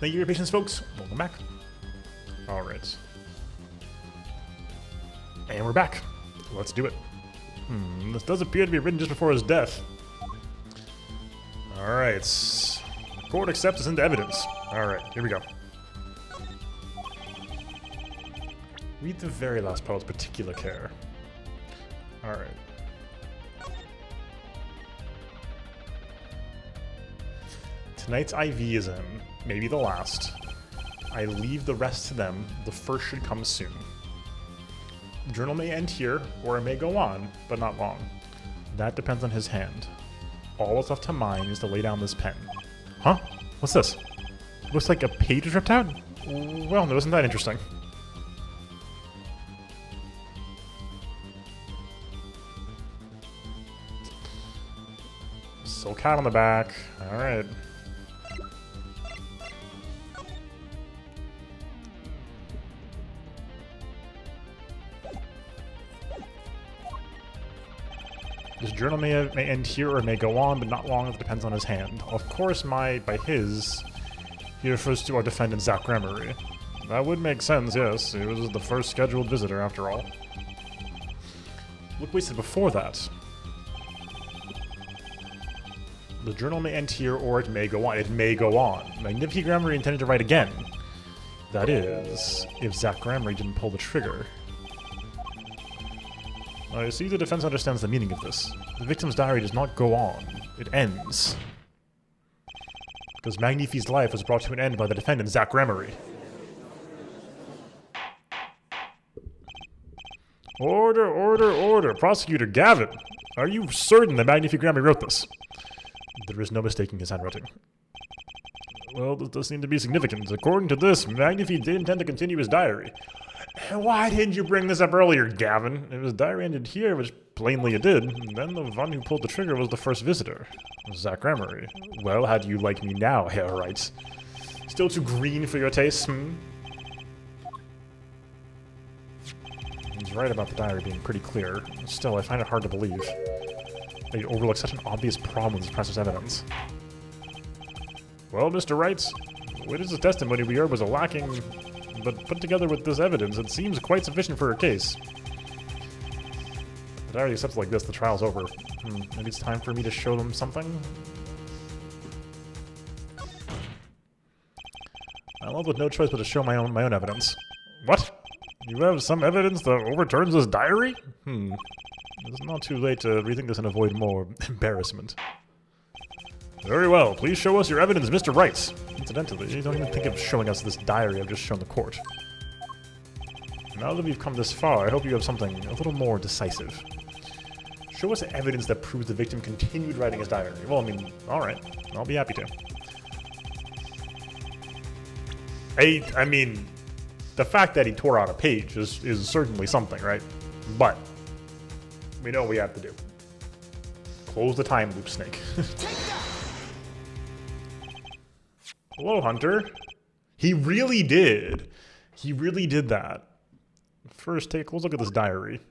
Thank you for your patience, folks. Welcome back. All right. And we're back. Let's do it. This does appear to be written just before his death. All right. The court accepts this into evidence. All right, here we go. Read the very last part with particular care. All right. Tonight's IV is in, maybe the last. I leave the rest to them. The first should come soon. Journal may end here, or it may go on, but not long. That depends on his hand. All that's left to mine is to lay down this pen. Huh? What's this? Looks like a page was ripped out? Well, no, isn't that interesting? Still cat on the back. Alright. This journal may end here or it may go on, but not long if it depends on his hand. Of course, by his, he refers to our defendant, Zach Gremery. That would make sense, yes. He was the first scheduled visitor, after all. Look what we said before that. The journal may end here or it may go on. It may go on. Magnificent Gremery intended to write again. That is, if Zach Gremery didn't pull the trigger. I see the defense understands the meaning of this. The victim's diary does not go on. It ends. Because Magnifi's life was brought to an end by the defendant, Zach Gremery. Order, order, order. Prosecutor Gavin, are you certain that Magnifi Gremery wrote this? There is no mistaking his handwriting. Well, this does seem to be significant. According to this, Magnifi did intend to continue his diary. Why didn't you bring this up earlier, Gavin? If his diary ended here, which plainly it did, then the one who pulled the trigger was the first visitor, Zach Gremery. Well, how do you like me now, Hairite? Still too green for your taste, He's right about the diary being pretty clear. Still, I find it hard to believe that he'd overlook such an obvious problem with his precious evidence. Well, Mr. Wright, witness's testimony we heard was a lacking, but put together with this evidence, it seems quite sufficient for her case. The diary accepts like this, the trial's over. Maybe it's time for me to show them something? I'm left with no choice but to show my own evidence. What? You have some evidence that overturns this diary? It's not too late to rethink this and avoid more embarrassment. Very well, please show us your evidence, Mr. Wright. Incidentally, you don't even think of showing us this diary I've just shown the court. Now that we've come this far, I hope you have something a little more decisive. Show us evidence that proves the victim continued writing his diary. Well, I mean, alright, I'll be happy to. I mean, the fact that he tore out a page is certainly something, right? But we know what we have to do. Close the time loop, Snake. Hello, Hunter. He really did. He really did that. First, take a close look at this diary.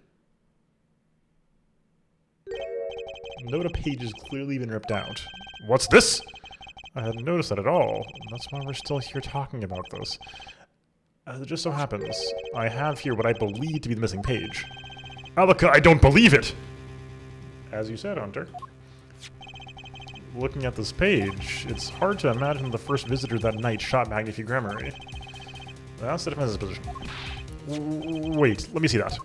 Note a page has clearly been ripped out. What's this? I hadn't noticed that at all. That's why we're still here talking about this. As it just so happens, I have here what I believe to be the missing page. Alaka, I don't believe it! As you said, Hunter. Looking at this page, it's hard to imagine the first visitor that night shot Magnifi Gremery. That's the defense's position. Wait, let me see that.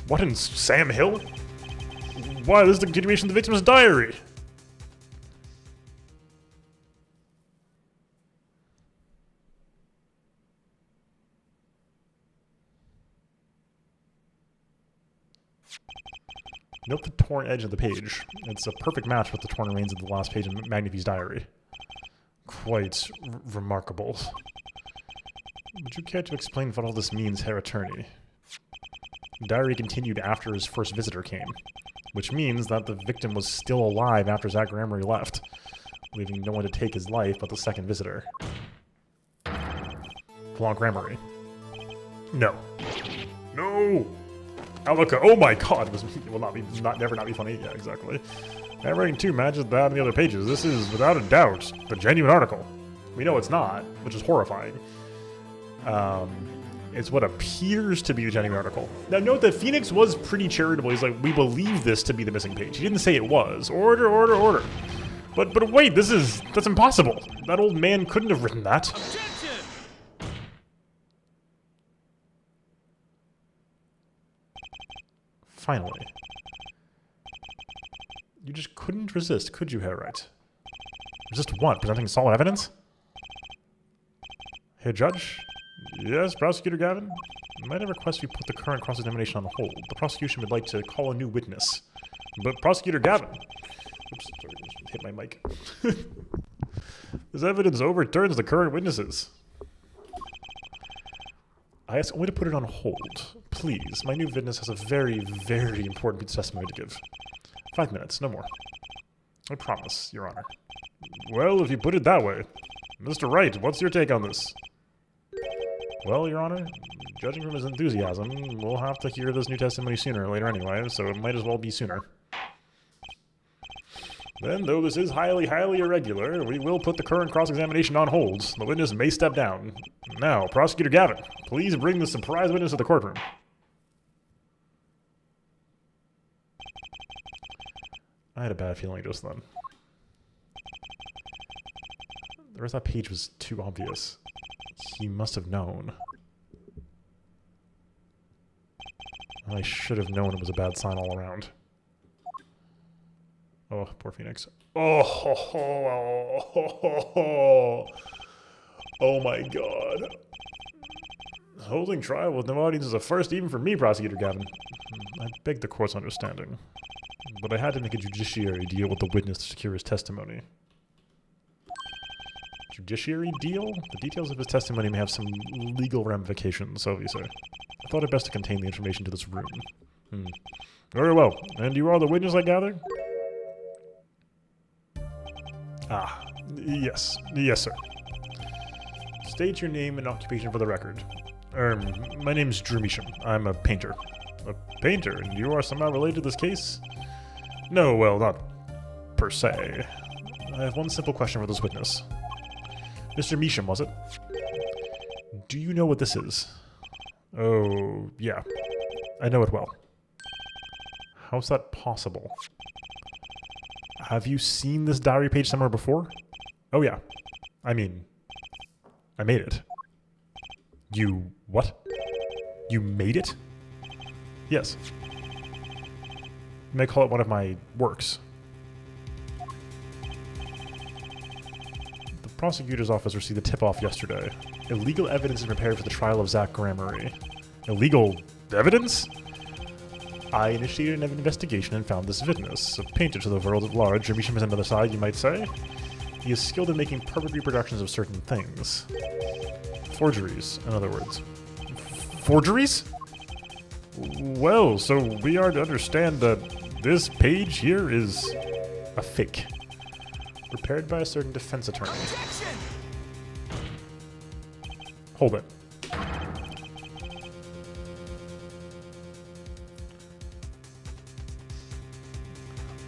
What in Sam Hill? Why, this is the continuation of the victim's diary! Note the torn edge of the page. It's a perfect match with the torn remains of the last page in Magnifi's diary. Quite remarkable. Would you care to explain what all this means, Herr Attorney? The diary continued after his first visitor came, which means that the victim was still alive after Zach Gremery left, leaving no one to take his life but the second visitor. Flaunt Gremery. No. No! Alaka, oh my god, it will never not be funny. Yeah, exactly. Handwriting 2 matches that on the other pages. This is, without a doubt, the genuine article. We know it's not, which is horrifying. It's what appears to be the genuine article. Now note that Phoenix was pretty charitable. He's like, we believe this to be the missing page. He didn't say it was. Order, order, order. But wait, that's impossible. That old man couldn't have written that. Objection! Finally. You just couldn't resist, could you, Harriet? Resist what? Presenting solid evidence? Hey, Judge? Yes, Prosecutor Gavin? Might I request we put the current cross-examination on hold? The prosecution would like to call a new witness. But Prosecutor Gavin... Oops, sorry, just hit my mic. This evidence overturns the current witnesses. I ask only to put it on hold. Please, my new witness has a very, very important piece of testimony to give. 5 minutes, no more. I promise, Your Honor. Well, if you put it that way. Mr. Wright, what's your take on this? Well, Your Honor, judging from his enthusiasm, we'll have to hear this new testimony sooner or later anyway, so it might as well be sooner. Then, though this is highly, highly irregular, we will put the current cross-examination on hold. The witness may step down. Now, Prosecutor Gavin, please bring the surprise witness to the courtroom. I had a bad feeling just then. The rest of that page was too obvious. He must have known. I should have known it was a bad sign all around. Oh, poor Phoenix. Oh, ho, ho, oh, ho, oh my god. Holding trial with no audience is a first even for me, Prosecutor Gavin. I beg the court's understanding. But I had to make a judiciary deal with the witness to secure his testimony. Judiciary deal? The details of his testimony may have some legal ramifications, so you say. I thought it best to contain the information to this room. Very well. And you are the witness, I gather? Ah, yes. Yes, sir. State your name and occupation for the record. My name's Drew Measham. I'm a painter. A painter? And you are somehow related to this case? No, well, not per se. I have one simple question for this witness. Mr. Measham, was it? Do you know what this is? Oh, yeah. I know it well. How's that possible? Have you seen this diary page somewhere before? Oh, yeah. I mean, I made it. You... what? You made it? Yes. You may call it one of my works. The prosecutor's office received a tip-off yesterday. Illegal evidence is prepared for the trial of Zach Gramarye. Illegal evidence? I initiated an investigation and found this witness, a painter to the world at large. Measham is on the other side, you might say. He is skilled in making perfect reproductions of certain things. Forgeries, in other words. Forgeries? Well, so we are to understand that this page here is a fake. Prepared by a certain defense attorney. Objection! Hold it.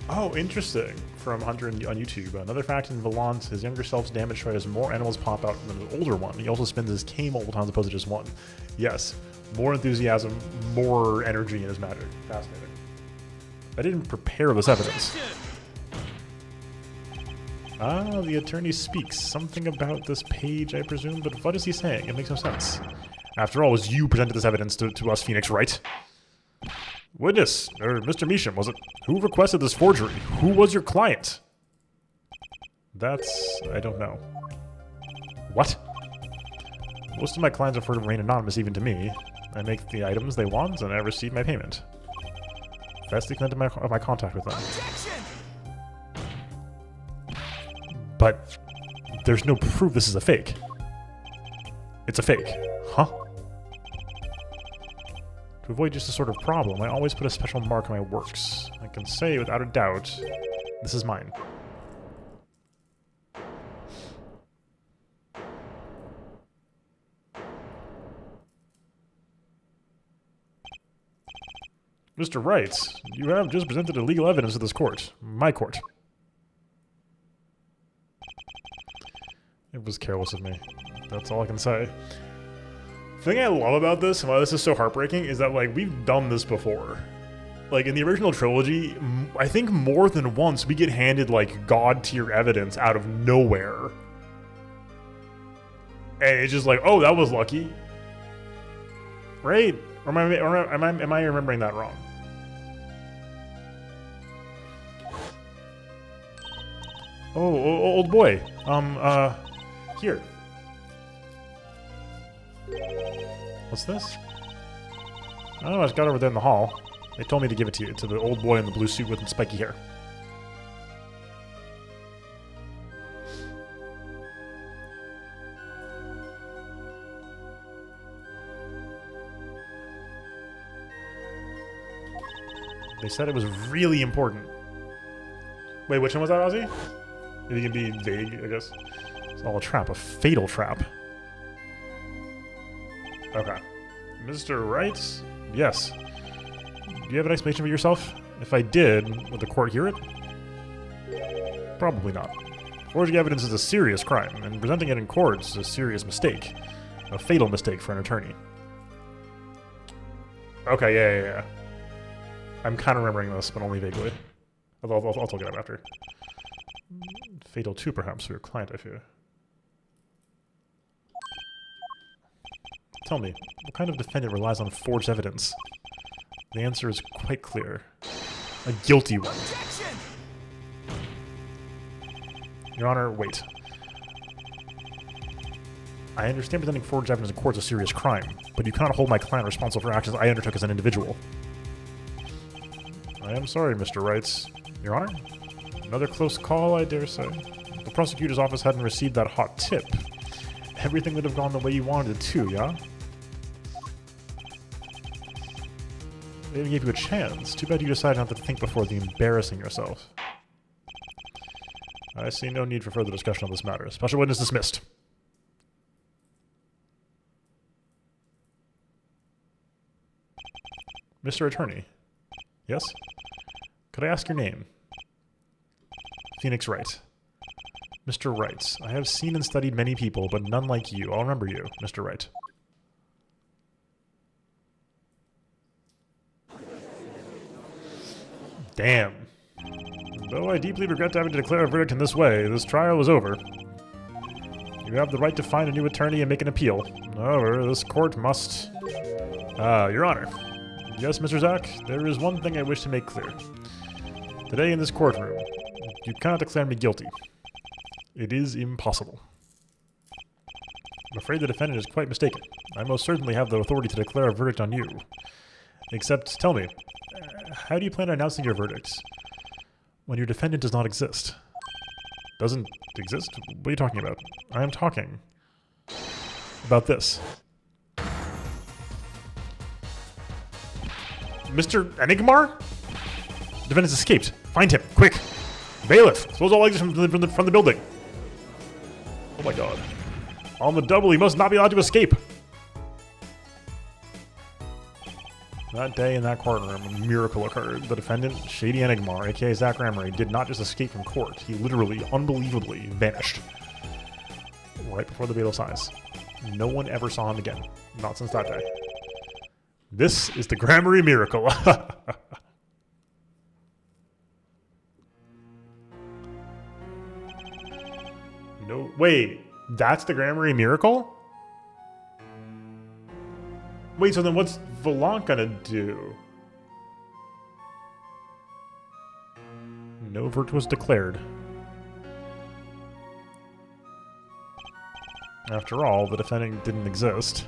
Oh, interesting. From Hunter on YouTube. Another fact in Valance, his younger self's damage tray has more animals pop out than the older one. He also spins his K multiple times opposed to just one. Yes. More enthusiasm, more energy in his matter. Fascinating. I didn't prepare this evidence. Ah, the attorney speaks. Something about this page, I presume, but what is he saying? It makes no sense. After all, it was you presented this evidence to us, Phoenix, right? Witness, or Mr. Measham, was it? Who requested this forgery? Who was your client? That's... I don't know. What? Most of my clients prefer to remain anonymous even to me. I make the items they want, and I receive my payment. That's the extent of my contact with them. Objection! But there's no proof this is a fake. It's a fake. Huh? To avoid just a sort of problem, I always put a special mark on my works. I can say without a doubt, this is mine. Mr. Wright, you have just presented illegal evidence to this court. My court. It was careless of me. That's all I can say. The thing I love about this, and why this is so heartbreaking, is that, like, we've done this before. Like, in the original trilogy, I think more than once we get handed, like, god-tier evidence out of nowhere. And it's just like, oh, that was lucky. Right? Or am I remembering that wrong? Oh, old boy. Here. What's this? I don't know, I just got over there in the hall. They told me to give it to you, to the old boy in the blue suit with the spiky hair. They said it was really important. Wait, which one was that, Ozzy? If you can be vague, I guess. It's all a trap, a fatal trap. Okay. Mr. Wright? Yes. Do you have an explanation for yourself? If I did, would the court hear it? Probably not. Forging evidence is a serious crime, and presenting it in court is a serious mistake. A fatal mistake for an attorney. Okay, yeah. I'm kind of remembering this, but only vaguely. I'll talk it up after. Fatal too, perhaps, for your client, I fear. Tell me, what kind of defendant relies on forged evidence? The answer is quite clear. A guilty one. Objection! Your Honor, wait. I understand presenting forged evidence in court is a serious crime, but you cannot hold my client responsible for actions I undertook as an individual. I am sorry, Mr. Wright. Your Honor? Another close call, I dare say. The prosecutor's office hadn't received that hot tip. Everything would have gone the way you wanted it to, yeah? They even gave you a chance. Too bad you decided not to think before embarrassing yourself. I see no need for further discussion on this matter. Special witness dismissed. Mr. Attorney. Yes? Could I ask your name? Phoenix Wright. Mr. Wright, I have seen and studied many people, but none like you. I'll remember you, Mr. Wright. Damn. Though I deeply regret having to declare a verdict in this way, this trial is over. You have the right to find a new attorney and make an appeal. However, this court must... Your Honor. Yes, Mr. Zack, there is one thing I wish to make clear. Today in this courtroom, you cannot declare me guilty. It is impossible. I'm afraid the defendant is quite mistaken. I most certainly have the authority to declare a verdict on you. Except, tell me, how do you plan on announcing your verdicts when your defendant does not exist? Doesn't exist? What are you talking about? I am talking about this. Mr. Enigmar? Defendant's escaped. Find him, quick! Bailiff, expose all exits from the building. Oh my god. On the double, he must not be allowed to escape. That day in that courtroom, a miracle occurred. The defendant, Shady Enigmar, aka Zack Ramery, did not just escape from court. He literally, unbelievably, vanished. Right before the bailiff's eyes. No one ever saw him again. Not since that day. This is the Grammary miracle. No, wait, that's the Grammary miracle? Wait, so then what's Volant gonna do? No verdict was declared. After all, the defendant didn't exist.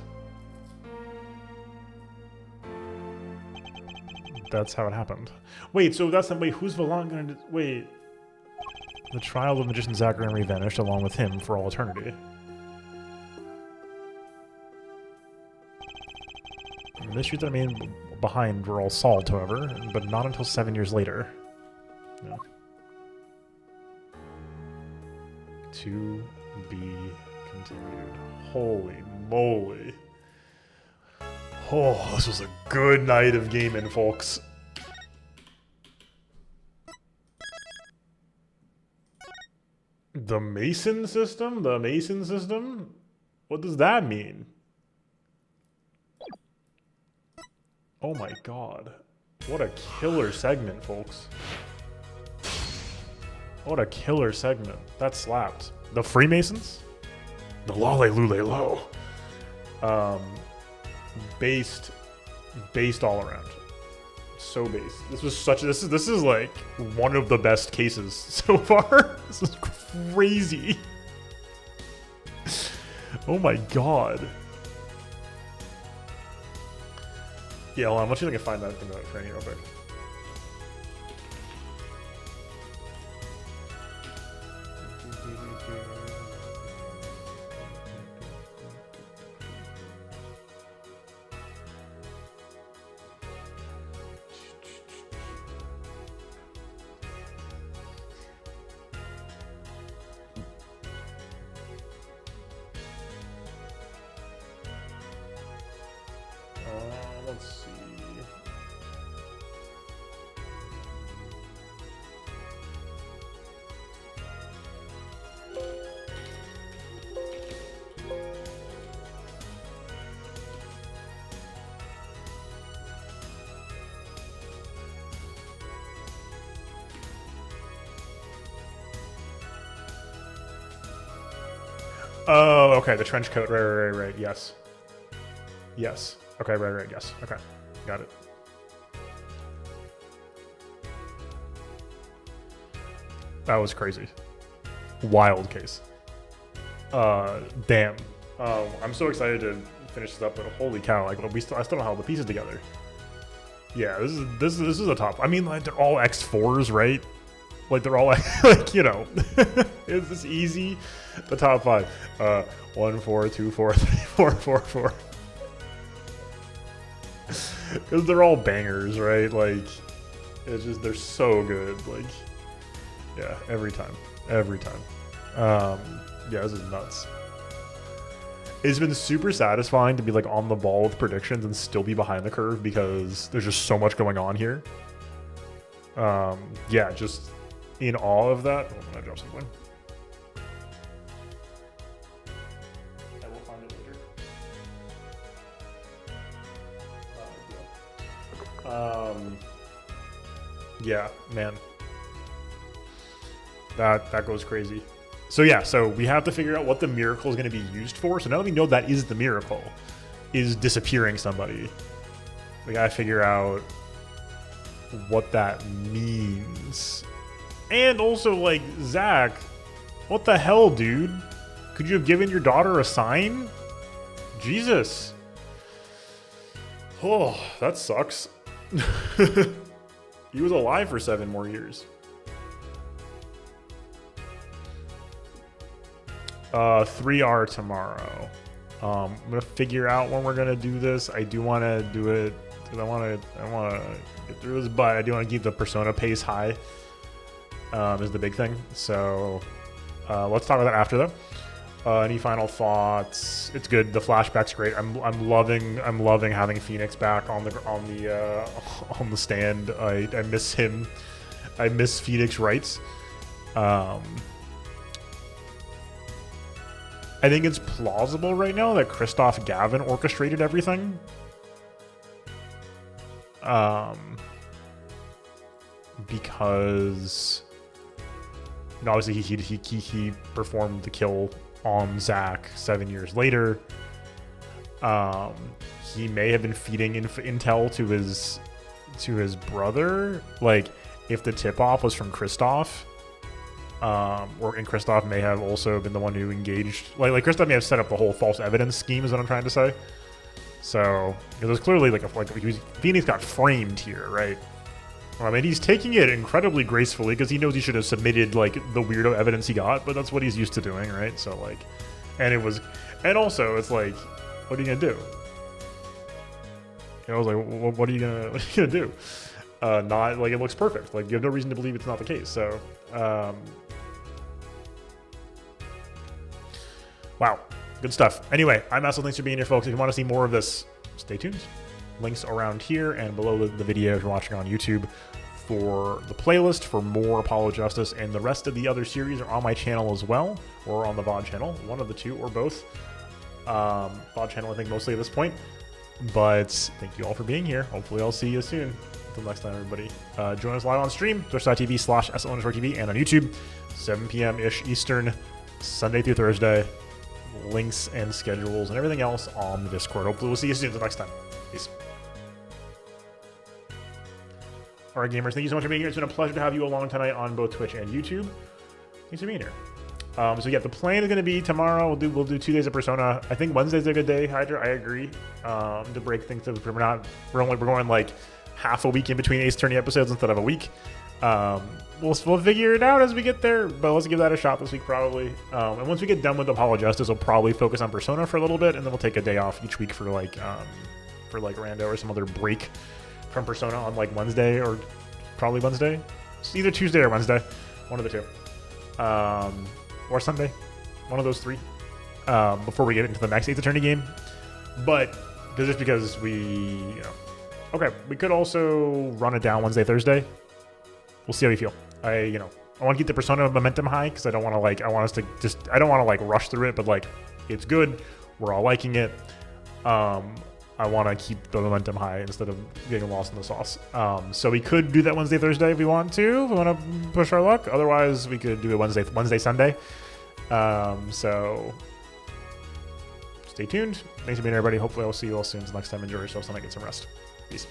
That's how it happened. Wait, so that's the... Wait, who's Volant gonna do... Wait... The trial of magician Zack Ramery vanished along with him for all eternity. The mysteries that remained behind were all solved, however, but not until 7 years later. No. To be continued. Holy moly. Oh, this was a good night of gaming, folks. The Mason system? The Mason system? What does that mean? Oh my god. What a killer segment, folks. What a killer segment. That slapped. The Freemasons? The Lale Lule Lo. Based all around. So based. This is like one of the best cases so far. This is crazy. Oh my god. Yeah, hold on. Let's see if I can find that thing about training real quick. Let's see. Oh, okay, the trench coat. Right. Yes. Yes. Okay, right. Yes. Okay. Got it. That was crazy. Wild case. Damn. I'm so excited to finish this up, but holy cow, like I still don't have all the pieces together. Yeah, this is a top. I mean, like they're all X4s, right? Like they're all like, you know, is this easy? The top 5. 1, 4, 2, 4, 3, 4, 4, 4. Because they're all bangers, right? Like, it's just, they're so good. Like, yeah, every time. Yeah, this is nuts. It's been super satisfying to be like on the ball with predictions and still be behind the curve because there's just so much going on here. Yeah, just in awe of that. Oh, I'm gonna drop something. I will find it later. Yeah, man. That goes crazy. So yeah, so we have to figure out what the miracle is going to be used for. So now that we know that is the miracle, is disappearing somebody, we got to figure out what that means. And also, like, Zach, what the hell, dude? Could you have given your daughter a sign? Jesus. Oh, that sucks. He was alive for 7 more years. 3R tomorrow. I'm gonna figure out when we're gonna do this. I do want to do it because I want to get through this, but I do want to keep the persona pace high. Is the big thing. So let's talk about that after though. Any final thoughts? It's good. The flashback's great. I'm loving having Phoenix back on the stand. I miss him. I miss Phoenix Wrights. I think it's plausible right now that Christoph Gavin orchestrated everything. Because you know, obviously he performed the kill on Zach 7 years later. He may have been feeding intel to his brother. Like, if the tip-off was from Christoph, and Christoph may have also been the one who engaged. Like Christoph may have set up the whole false evidence scheme. Is what I'm trying to say. So it was clearly Phoenix got framed here, right? I mean, he's taking it incredibly gracefully because he knows he should have submitted like the weirdo evidence he got, but that's what he's used to doing, right? So like, and also it's like, what are you gonna do? You know, I was like, what are you gonna do? Not like, it looks perfect. Like, you have no reason to believe it's not the case. So, wow, good stuff. Anyway, I'm Essel. Thanks for being here, folks. If you want to see more of this, stay tuned. Links around here and below the video if you're watching on YouTube for the playlist for more Apollo Justice, and the rest of the other series are on my channel as well, or on the VOD channel, one of the two or both. VOD channel, I think, mostly at this point. But thank you all for being here. Hopefully I'll see you soon. Until next time, everybody. Join us live on stream, twitch.tv/SL_TV, and on YouTube, 7 p.m.-ish Eastern, Sunday through Thursday. Links and schedules and everything else on the Discord. Hopefully we'll see you soon. Until next time. Peace. All right, gamers, thank you so much for being here. It's been a pleasure to have you along tonight on both Twitch and YouTube. Thanks for being here. So yeah, the plan is going to be tomorrow. We'll do 2 days of Persona. I think Wednesday's a good day, Hydra. I agree. To break things up. We're going like half a week in between Ace Attorney episodes instead of a week. We'll figure it out as we get there, but let's give that a shot this week probably. And once we get done with Apollo Justice, we'll probably focus on Persona for a little bit, and then we'll take a day off each week for like Rando or some other break from Persona on like Wednesday, or probably Wednesday. It's either Tuesday or Wednesday, one of the two. Or Sunday, one of those 3, before we get into the next Ace Attorney game. But just because okay, we could also run it down Wednesday, Thursday. We'll see how we feel. I want to keep the Persona momentum high because I don't want to I don't want to like rush through it, but like it's good. We're all liking it. I want to keep the momentum high instead of getting lost in the sauce. So we could do that Wednesday, Thursday if we want to. If we want to push our luck. Otherwise, we could do it Wednesday, Sunday. So stay tuned. Thanks for being here, everybody. Hopefully, I'll see you all soon. Until next time, enjoy yourselves and get some rest. Peace.